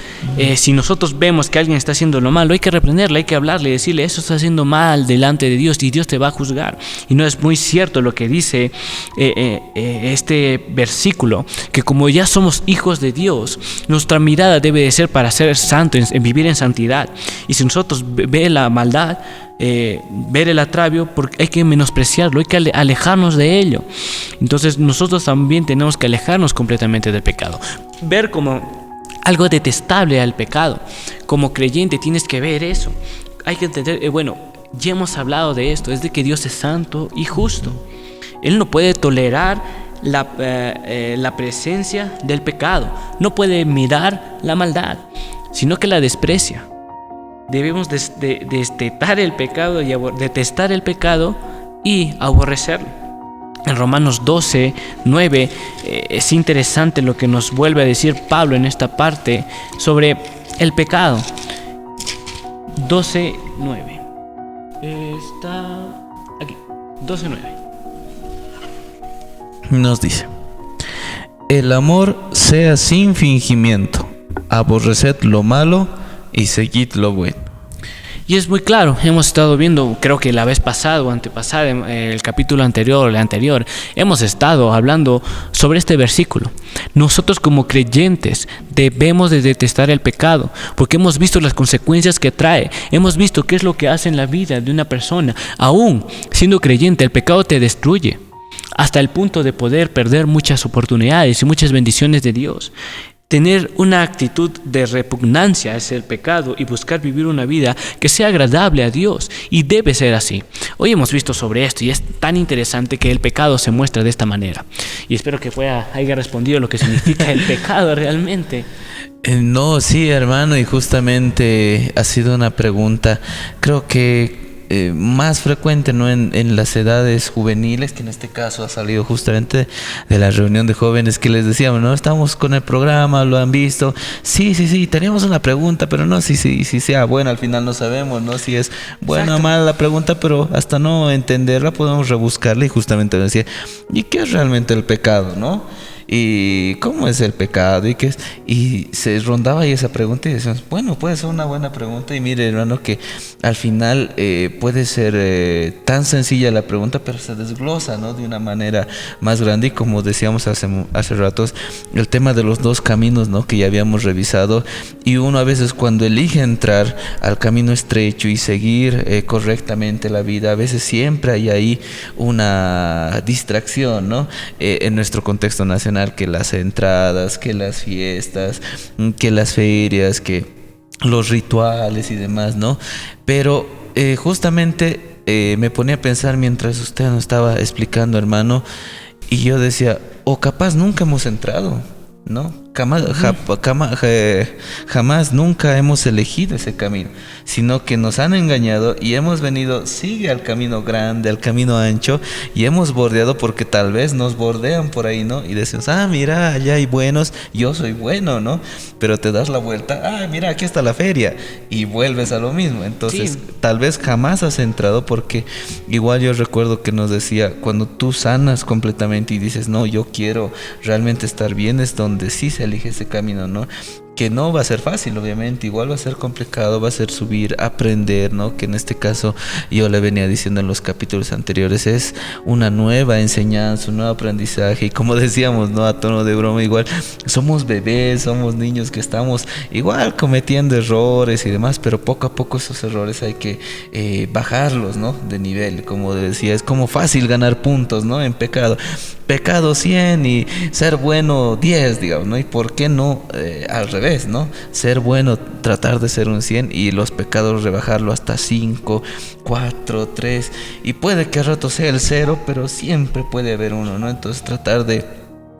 si nosotros vemos que alguien está haciendo lo malo, hay que reprenderle, hay que hablarle, decirle: eso está haciendo mal delante de Dios y Dios te va a juzgar. Y no es muy cierto lo que dice este versículo, que como ya somos hijos de Dios, nuestra mirada debe de ser para ser santos, en vivir en santidad. Y si nosotros ve la maldad, ver el agravio, porque hay que menospreciarlo, hay que alejarnos de ello. Entonces nosotros también tenemos que alejarnos completamente del pecado, ver como algo detestable al pecado. Como creyente tienes que ver eso. Hay que entender, ya hemos hablado de esto, es de que Dios es santo y justo. Él no puede tolerar la presencia del pecado, no puede mirar la maldad, sino que la desprecia. Debemos detestar el pecado y aborrecerlo. En Romanos 12:9 es interesante lo que nos vuelve a decir Pablo en esta parte sobre el pecado. 12:9 está aquí. 12:9 nos dice: el amor sea sin fingimiento, aborreced lo malo y seguid lo bueno. Y es muy claro, hemos estado viendo, creo que la vez pasada o antepasada, el capítulo anterior, hemos estado hablando sobre este versículo. Nosotros como creyentes debemos de detestar el pecado, porque hemos visto las consecuencias que trae, hemos visto qué es lo que hace en la vida de una persona. Aún siendo creyente, el pecado te destruye, hasta el punto de poder perder muchas oportunidades y muchas bendiciones de Dios. Tener una actitud de repugnancia hacia el pecado y buscar vivir una vida que sea agradable a Dios, y debe ser así. Hoy hemos visto sobre esto y es tan interesante que el pecado se muestra de esta manera. Y espero que haya respondido lo que significa el pecado realmente. No, sí, hermano, y justamente ha sido una pregunta, creo que más frecuente, ¿no? en las edades juveniles, que en este caso ha salido justamente de la reunión de jóvenes que les decíamos, ¿no? Estamos con el programa, lo han visto, sí, teníamos una pregunta, pero no, sí sea buena, al final no sabemos, ¿no? Si es buena o mala la pregunta, pero hasta no entenderla podemos rebuscarla. Y justamente decía: ¿y qué es realmente el pecado, no? ¿Y cómo es el pecado? Y se rondaba ahí esa pregunta y decíamos, bueno, puede ser una buena pregunta. Y mire, hermano, que al final puede ser tan sencilla la pregunta, pero se desglosa, ¿no? De una manera más grande. Y como decíamos hace ratos, el tema de los dos caminos, ¿no? Que ya habíamos revisado. Y uno a veces, cuando elige entrar al camino estrecho y seguir correctamente la vida, a veces siempre hay ahí una distracción, ¿no? En nuestro contexto nacional, que las entradas, que las fiestas, que las ferias, que los rituales y demás, ¿no? Pero justamente me ponía a pensar mientras usted nos estaba explicando, hermano, y yo decía, o capaz nunca hemos entrado, ¿no? Jamás nunca hemos elegido ese camino, sino que nos han engañado y hemos venido, sigue al camino grande, al camino ancho, y hemos bordeado porque tal vez nos bordean por ahí, ¿no? Y decimos, mira, allá hay buenos, yo soy bueno, ¿no? Pero te das la vuelta, mira, aquí está la feria, y vuelves a lo mismo. Entonces, sí, tal vez jamás has entrado, porque igual yo recuerdo que nos decía, cuando tú sanas completamente y dices, no, yo quiero realmente estar bien, es donde sí se elige ese camino, ¿no? Que no va a ser fácil, obviamente, igual va a ser complicado, va a ser subir, aprender, ¿no? Que en este caso yo le venía diciendo en los capítulos anteriores, es una nueva enseñanza, un nuevo aprendizaje, y como decíamos, ¿no? A tono de broma, igual somos bebés, somos niños que estamos igual cometiendo errores y demás, pero poco a poco esos errores hay que bajarlos, ¿no? De nivel, como decía, es como fácil ganar puntos, ¿no? En pecado 100 y ser bueno 10, digamos, ¿no? Y por qué no al revés, ¿no? Ser bueno, tratar de ser un 100 y los pecados rebajarlo hasta 5, 4, 3, y puede que a rato sea el 0, pero siempre puede haber uno, ¿no? Entonces tratar de,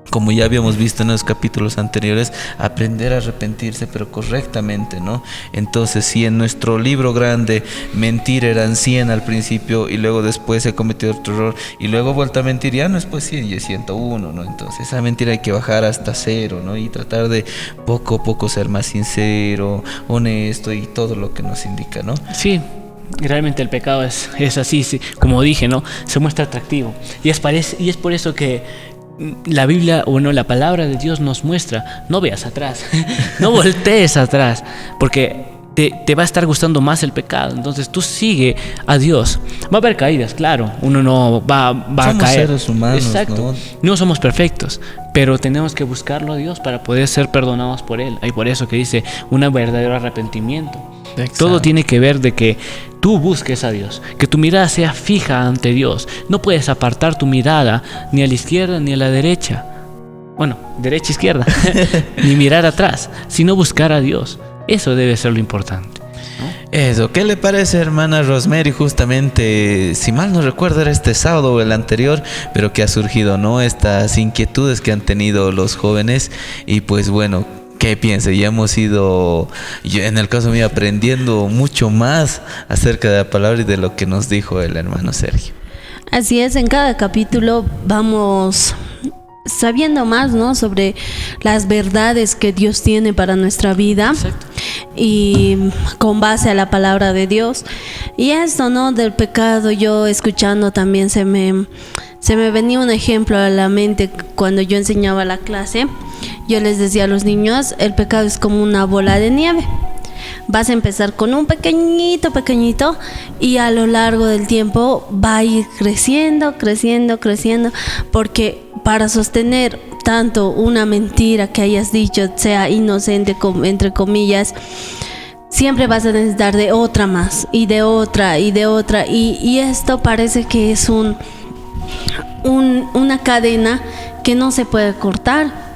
como ya habíamos visto en los capítulos anteriores, aprender a arrepentirse, pero correctamente, ¿no? Entonces, si en nuestro libro grande mentir eran 100 al principio y luego después se cometió otro error y luego vuelto a mentir, ya no es pues 100 y es 101, ¿no? Entonces esa mentira hay que bajar hasta 0, ¿no? Y tratar de poco a poco ser más sincero, honesto y todo lo que nos indica, ¿no? Sí. Realmente el pecado es así, sí, como dije, ¿no? Se muestra atractivo. Y es por eso que la Biblia, la palabra de Dios nos muestra, no veas atrás, no voltees atrás, porque te va a estar gustando más el pecado. Entonces tú sigue a Dios. Va a haber caídas, claro, uno no va a caer. Somos seres humanos, exacto, no somos perfectos, pero tenemos que buscarlo a Dios para poder ser perdonados por Él. Y por eso que dice, un verdadero arrepentimiento. Exacto. Todo tiene que ver de que tú busques a Dios, que tu mirada sea fija ante Dios. No puedes apartar tu mirada ni a la izquierda ni a la derecha. Bueno, derecha, izquierda, ni mirar atrás, sino buscar a Dios. Eso debe ser lo importante, ¿no? Eso, ¿qué le parece, hermana Rosemary? Justamente, si mal no recuerdo, era este sábado o el anterior, pero que ha surgido, ¿no? Estas inquietudes que han tenido los jóvenes. Y pues bueno, ¿qué piensa? Ya hemos ido, yo en el caso mío, aprendiendo mucho más acerca de la palabra y de lo que nos dijo el hermano Sergio. Así es, en cada capítulo vamos sabiendo más, ¿no? Sobre las verdades que Dios tiene para nuestra vida. Exacto. Y con base a la palabra de Dios. Y esto, ¿no? Del pecado, yo escuchando también se me venía un ejemplo a la mente cuando yo enseñaba la clase. Yo les decía a los niños, el pecado es como una bola de nieve. Vas a empezar con un pequeñito, y a lo largo del tiempo va a ir creciendo, porque para sostener tanto una mentira que hayas dicho, sea inocente, entre comillas, siempre vas a necesitar de otra más, y de otra, y esto parece que es una cadena que no se puede cortar,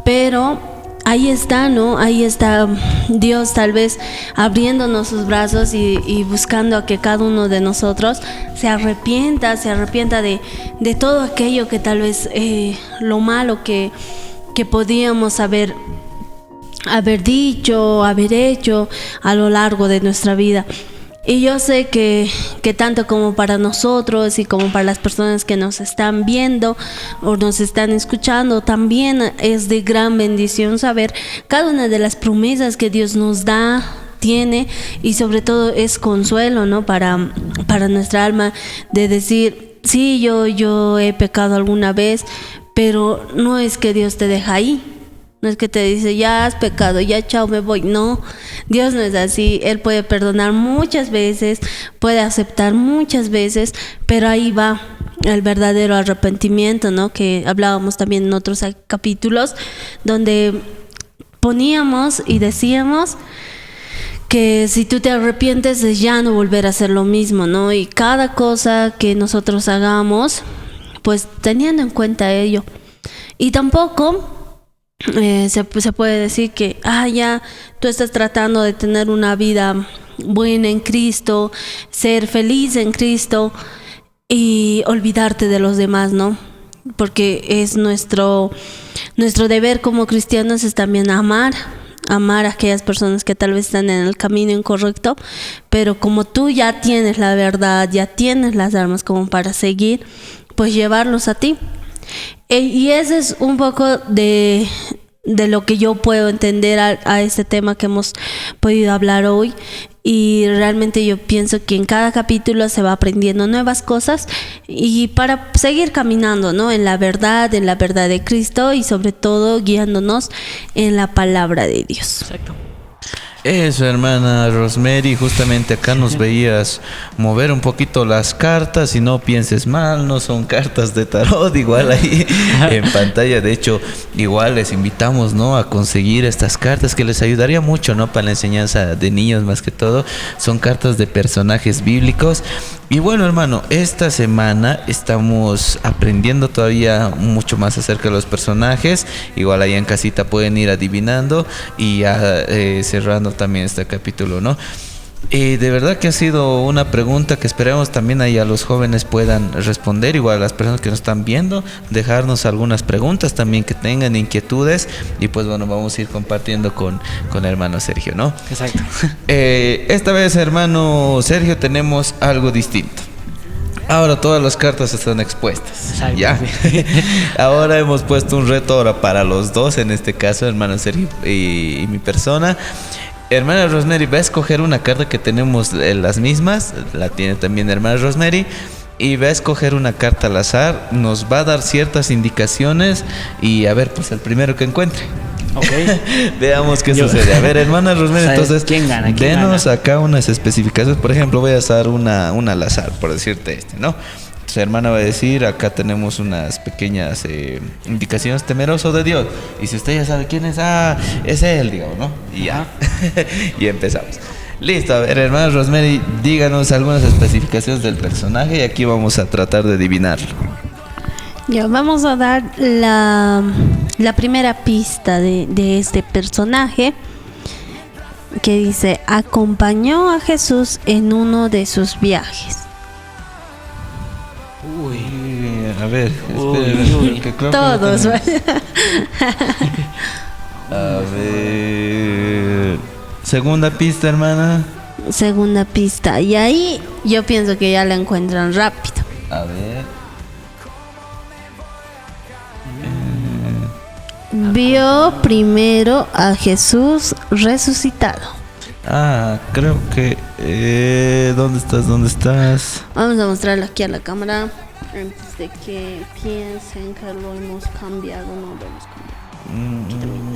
pero ahí está, ¿no? Ahí está Dios tal vez abriéndonos sus brazos y buscando a que cada uno de nosotros se arrepienta de todo aquello que tal vez lo malo que podíamos haber dicho, haber hecho a lo largo de nuestra vida. Y yo sé que tanto como para nosotros y como para las personas que nos están viendo o nos están escuchando, también es de gran bendición saber cada una de las promesas que Dios nos da, tiene, y sobre todo es consuelo, ¿no? Para nuestra alma, de decir, sí, yo he pecado alguna vez, pero no es que Dios te deja ahí. No es que te dice, ya has pecado, ya chao, me voy. No, Dios no es así. Él puede perdonar muchas veces, puede aceptar muchas veces, pero ahí va el verdadero arrepentimiento, ¿no? Que hablábamos también en otros capítulos, donde poníamos y decíamos que si tú te arrepientes es ya no volver a hacer lo mismo, ¿no? Y cada cosa que nosotros hagamos, pues teniendo en cuenta ello. Y tampoco se puede decir que, ya, tú estás tratando de tener una vida buena en Cristo, ser feliz en Cristo y olvidarte de los demás, ¿no? Porque es nuestro deber como cristianos es también amar a aquellas personas que tal vez están en el camino incorrecto, pero como tú ya tienes la verdad, ya tienes las armas como para seguir, pues llevarlos a ti. Y ese es un poco de lo que yo puedo entender a este tema que hemos podido hablar hoy. Y realmente yo pienso que en cada capítulo se va aprendiendo nuevas cosas y para seguir caminando, ¿no? En la verdad de Cristo y sobre todo guiándonos en la palabra de Dios. Exacto. Eso, hermana Rosemary, justamente acá nos veías mover un poquito las cartas y no pienses mal, no son cartas de tarot, igual ahí en pantalla. De hecho, igual les invitamos, ¿no?, a conseguir estas cartas que les ayudaría mucho, ¿no?, para la enseñanza de niños más que todo. Son cartas de personajes bíblicos. Y bueno, hermano, esta semana estamos aprendiendo todavía mucho más acerca de los personajes. Igual ahí en casita pueden ir adivinando y ya cerrando también este capítulo, ¿no? De verdad que ha sido una pregunta que esperamos también ahí a los jóvenes puedan responder, igual a las personas que nos están viendo, dejarnos algunas preguntas también que tengan, inquietudes, y pues bueno, vamos a ir compartiendo con el hermano Sergio, ¿no? Exacto. Esta vez, hermano Sergio, tenemos algo distinto. Ahora todas las cartas están expuestas. Exacto, ¿Ya? sí. Ahora hemos puesto un reto ahora para los dos, en este caso, hermano Sergio y mi persona. Hermana Rosemary va a escoger una carta que tenemos las mismas, la tiene también hermana Rosemary, y va a escoger una carta al azar, nos va a dar ciertas indicaciones y a ver, pues el primero que encuentre. Ok. Veamos qué sucede. A ver, hermana Rosemary, ¿Sabes entonces, quién gana? denos acá unas especificaciones. Por ejemplo, voy a dar una al azar, por decirte ¿no? Su hermana va a decir, acá tenemos unas pequeñas indicaciones: temeroso de Dios. Y si usted ya sabe quién es, es él, digamos, ¿no? Y ya. Y empezamos. Listo, a ver, hermana Rosemary, díganos algunas especificaciones del personaje y aquí vamos a tratar de adivinarlo. Ya, vamos a dar la primera pista de este personaje, que dice: acompañó a Jesús en uno de sus viajes. Uy. A ver, Uy. que creo que Todos. lo tenemos. A ver. Segunda pista, hermana. Segunda pista. Y ahí yo pienso que ya la encuentran rápido. A ver. Vio primero a Jesús resucitado. Creo que... ¿Dónde estás? Vamos a mostrarlo aquí a la cámara antes de que piensen que lo hemos cambiado. No lo hemos cambiado.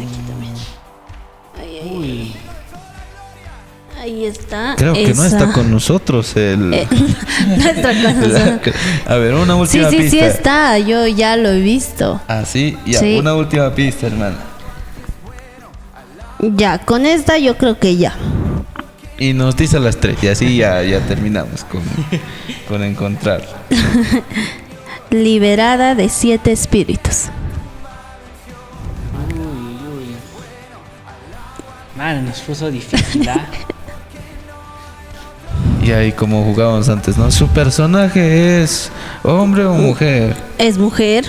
Aquí también. Ahí. Uy. Ahí está. Creo que no está con nosotros el... No está con nosotros. A ver, una Sí, última pista. sí está. Yo ya lo he visto. Sí, ya, Sí. una última pista, hermana. Ya, con esta yo creo que ya. Y nos dice a las 3 y así ya terminamos con encontrarlo. Liberada de 7 espíritus. Uy. Mano, nos puso difícil, ¿ah? Y ahí como jugábamos antes, ¿no? ¿Su personaje es hombre o mujer? Es mujer.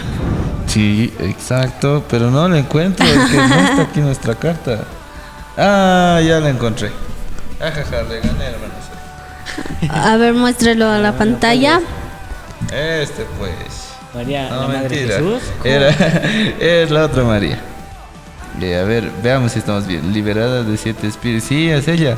Sí, exacto, pero no la encuentro, es que no está aquí nuestra carta. Ya la encontré. Ajaja, le gané, hermano. A ver, muéstrelo a la pantalla. Pues. María, No, la madre de mentira. Jesús. Es la otra María. A ver, veamos si estamos bien. Liberada de 7 espíritus. Sí, es ella.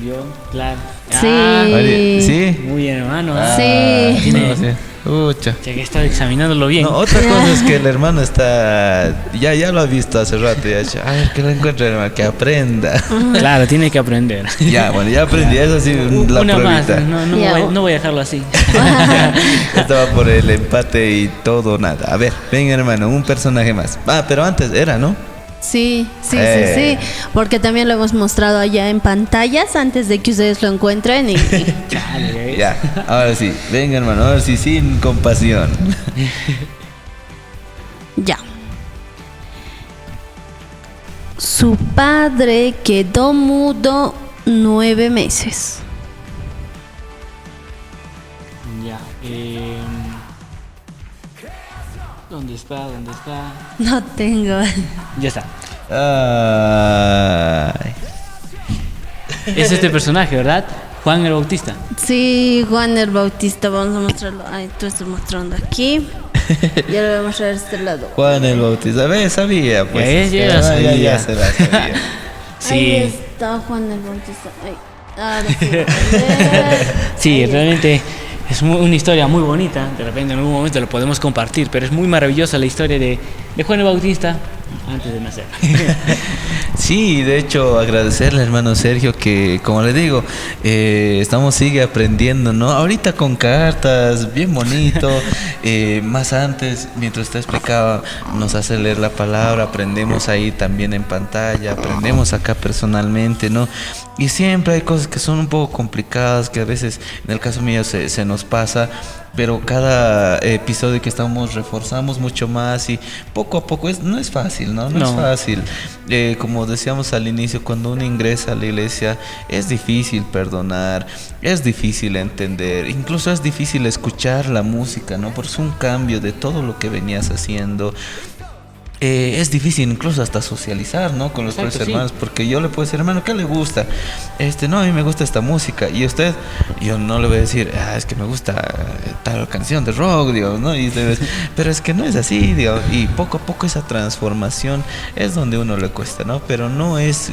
Yo, claro. Sí. María, ¿sí? Muy bien, hermano. Sí. Tiene- No, sí. Pucha. Ya que estaba examinándolo bien. No, otra cosa es que el hermano está... Ya lo ha visto hace rato. Ya ha dicho, a ver, que lo encuentre, hermano, que aprenda. Claro, tiene que aprender. Ya, bueno, ya aprendí. Eso sí, la Una más. pruebita. Ya. No voy a dejarlo así. Estaba por el empate y todo, nada. A ver, venga, hermano, un personaje más. Pero antes era, ¿no? Sí. Eh. Porque también lo hemos mostrado allá en pantallas antes de que ustedes lo encuentren. Chale, Ya, ahora sí. Venga, hermano, ahora sí, sin compasión. Ya. Su padre quedó mudo 9 meses. Ya. ¿Dónde está? ¿Dónde está? No tengo. Ya está. Ay. Es este personaje, ¿verdad? Juan el Bautista. Sí, Juan el Bautista, vamos a mostrarlo. Ay, tú estás mostrando aquí. Ya lo voy a mostrar a este lado. Juan el Bautista, ve, sabía, pues. Ya la sabía. Ya se la sabía. Ahí Sí. está Juan el Bautista. Ay, ahora sí. A ver. Sí, Ahí está. realmente es una historia muy bonita. De repente en algún momento lo podemos compartir, pero es muy maravillosa la historia de Juan el Bautista antes de nacer. Sí, de hecho agradecerle hermano Sergio que, como le digo, sigue aprendiendo, ¿no? Ahorita con cartas, bien bonito, más antes, mientras usted explicaba, nos hace leer la palabra, aprendemos ahí también en pantalla, aprendemos acá personalmente, ¿no? Y siempre hay cosas que son un poco complicadas, que a veces, en el caso mío, se nos pasa, pero cada episodio que estamos reforzamos mucho más y poco a poco no es fácil, ¿no? No es fácil. Como decíamos al inicio, cuando uno ingresa a la iglesia es difícil perdonar, es difícil entender, incluso es difícil escuchar la música, ¿no? Porque es un cambio de todo lo que venías haciendo. Es difícil incluso hasta socializar, ¿no? Con los Exacto, propios hermanos, porque yo le puedo decir, hermano, ¿qué le gusta? No, a mí me gusta esta música. Y usted, yo no le voy a decir, es que me gusta tal canción de rock, digo, ¿no? Y pero es que no es así, digo. Y poco a poco esa transformación es donde uno le cuesta, ¿no? Pero no es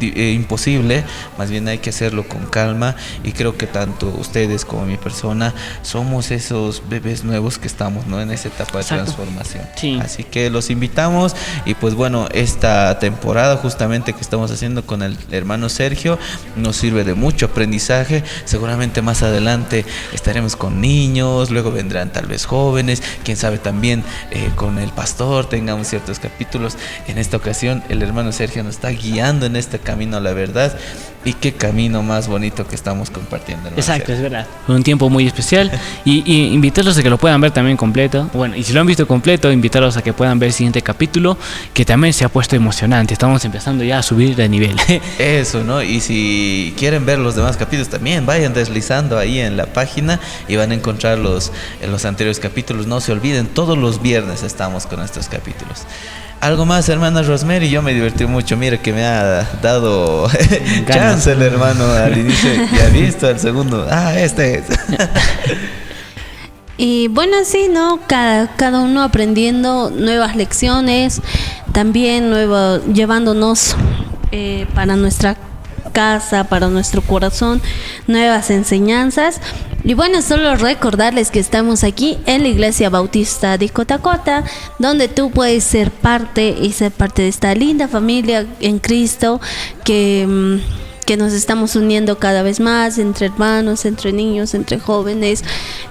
imposible, más bien hay que hacerlo con calma. Y creo que tanto ustedes como mi persona somos esos bebés nuevos que estamos, ¿no? En esa etapa de Exacto. transformación. Sí. Así que los invitamos y pues bueno, esta temporada justamente que estamos haciendo con el hermano Sergio nos sirve de mucho aprendizaje. Seguramente más adelante estaremos con niños, luego vendrán tal vez jóvenes, quién sabe también con el pastor tengamos ciertos capítulos. En esta ocasión el hermano Sergio nos está guiando en este camino a la verdad. Y qué camino más bonito que estamos compartiendo, hermano Exacto, Sergio. es verdad. Fue un tiempo muy especial y invitarlos a que lo puedan ver también completo. Bueno, y si lo han visto completo, invitarlos a que puedan ver el siguiente capítulo, que también se ha puesto emocionante. Estamos empezando ya a subir de nivel. Eso, ¿no? Y si quieren ver los demás capítulos también, vayan deslizando ahí en la página y van a encontrar los anteriores capítulos. No se olviden, todos los viernes estamos con estos capítulos. Algo más, hermana Rosemary, yo me divertí mucho. Mira que me ha dado chance el hermano al inicio. Ya visto el segundo. Este es. Y bueno, sí, ¿no? Cada uno aprendiendo nuevas lecciones, también llevándonos para nuestra casa, para nuestro corazón, nuevas enseñanzas. Y bueno, solo recordarles que estamos aquí en la Iglesia Bautista de Cotacota, donde tú puedes ser parte de esta linda familia en Cristo que nos estamos uniendo cada vez más entre hermanos, entre niños, entre jóvenes,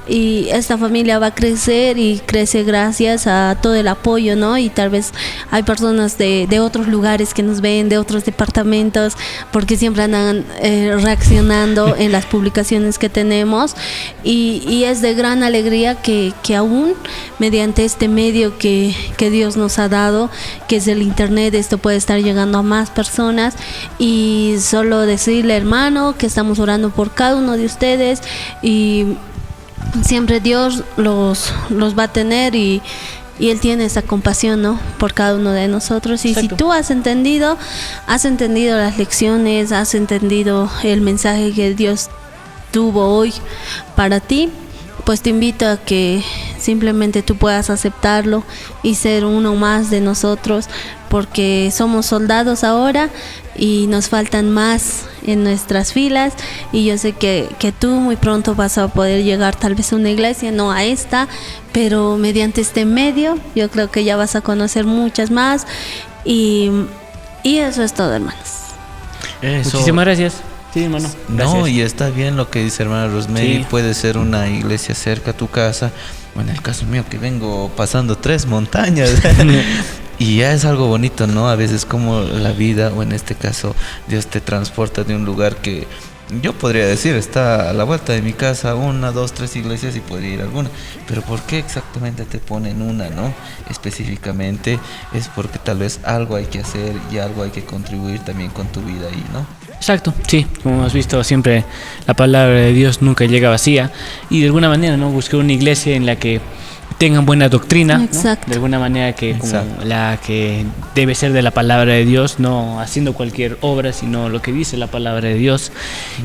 y esta familia va a crecer y crece gracias a todo el apoyo, ¿no? Y tal vez hay personas de otros lugares que nos ven, de otros departamentos, porque siempre andan reaccionando en las publicaciones que tenemos, y es de gran alegría que aún mediante este medio que Dios nos ha dado, que es el internet, esto puede estar llegando a más personas. Y solo decirle, hermano, que estamos orando por cada uno de ustedes y siempre Dios los va a tener y Él tiene esa compasión, ¿no? Por cada uno de nosotros. Y Exacto. si tú has entendido las lecciones, has entendido el mensaje que Dios tuvo hoy para ti, pues te invito a que simplemente tú puedas aceptarlo y ser uno más de nosotros, porque somos soldados ahora y nos faltan más en nuestras filas, y yo sé que tú muy pronto vas a poder llegar tal vez a una iglesia, no a esta, pero mediante este medio yo creo que ya vas a conocer muchas más, y eso es todo, hermanos. Eso. Muchísimas gracias. Sí, hermano. Gracias. No, y está bien lo que dice hermana Rosemary. Sí. Puede ser una iglesia cerca a tu casa, o en el caso mío que vengo pasando 3 montañas. Y ya es algo bonito, ¿no? A veces como la vida, o en este caso Dios te transporta de un lugar que yo podría decir, está a la vuelta de mi casa 1, 2, 3 iglesias y podría ir a alguna. Pero ¿por qué exactamente te ponen una, no? Específicamente es porque tal vez algo hay que hacer y algo hay que contribuir también con tu vida ahí, ¿no? Exacto, sí, como hemos visto siempre la palabra de Dios nunca llega vacía y de alguna manera no buscar una iglesia en la que tengan buena doctrina, ¿no? Exacto. De alguna manera que como Exacto. la que debe ser de la palabra de Dios, no haciendo cualquier obra, sino lo que dice la palabra de Dios.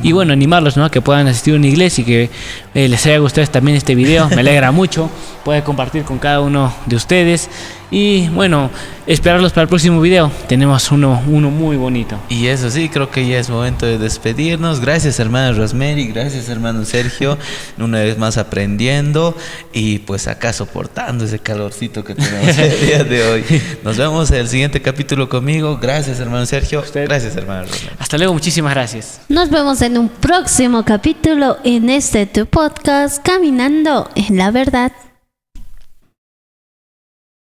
Y bueno, animarlos, ¿no? A que puedan asistir a una iglesia y que les haya gustado también este video, me alegra mucho, puede compartir con cada uno de ustedes y bueno, esperarlos para el próximo video, tenemos uno muy bonito. Y eso sí, creo que ya es momento de despedirnos. Gracias, hermana Rosemary, gracias, hermano Sergio, una vez más aprendiendo y pues acá soportando ese calorcito que tenemos el día de hoy. Nos vemos en el siguiente capítulo conmigo. Gracias, hermano Sergio. Gracias, hermana Rosemary. Hasta luego, muchísimas gracias. Nos vemos en un próximo capítulo en este tu podcast Caminando en la Verdad.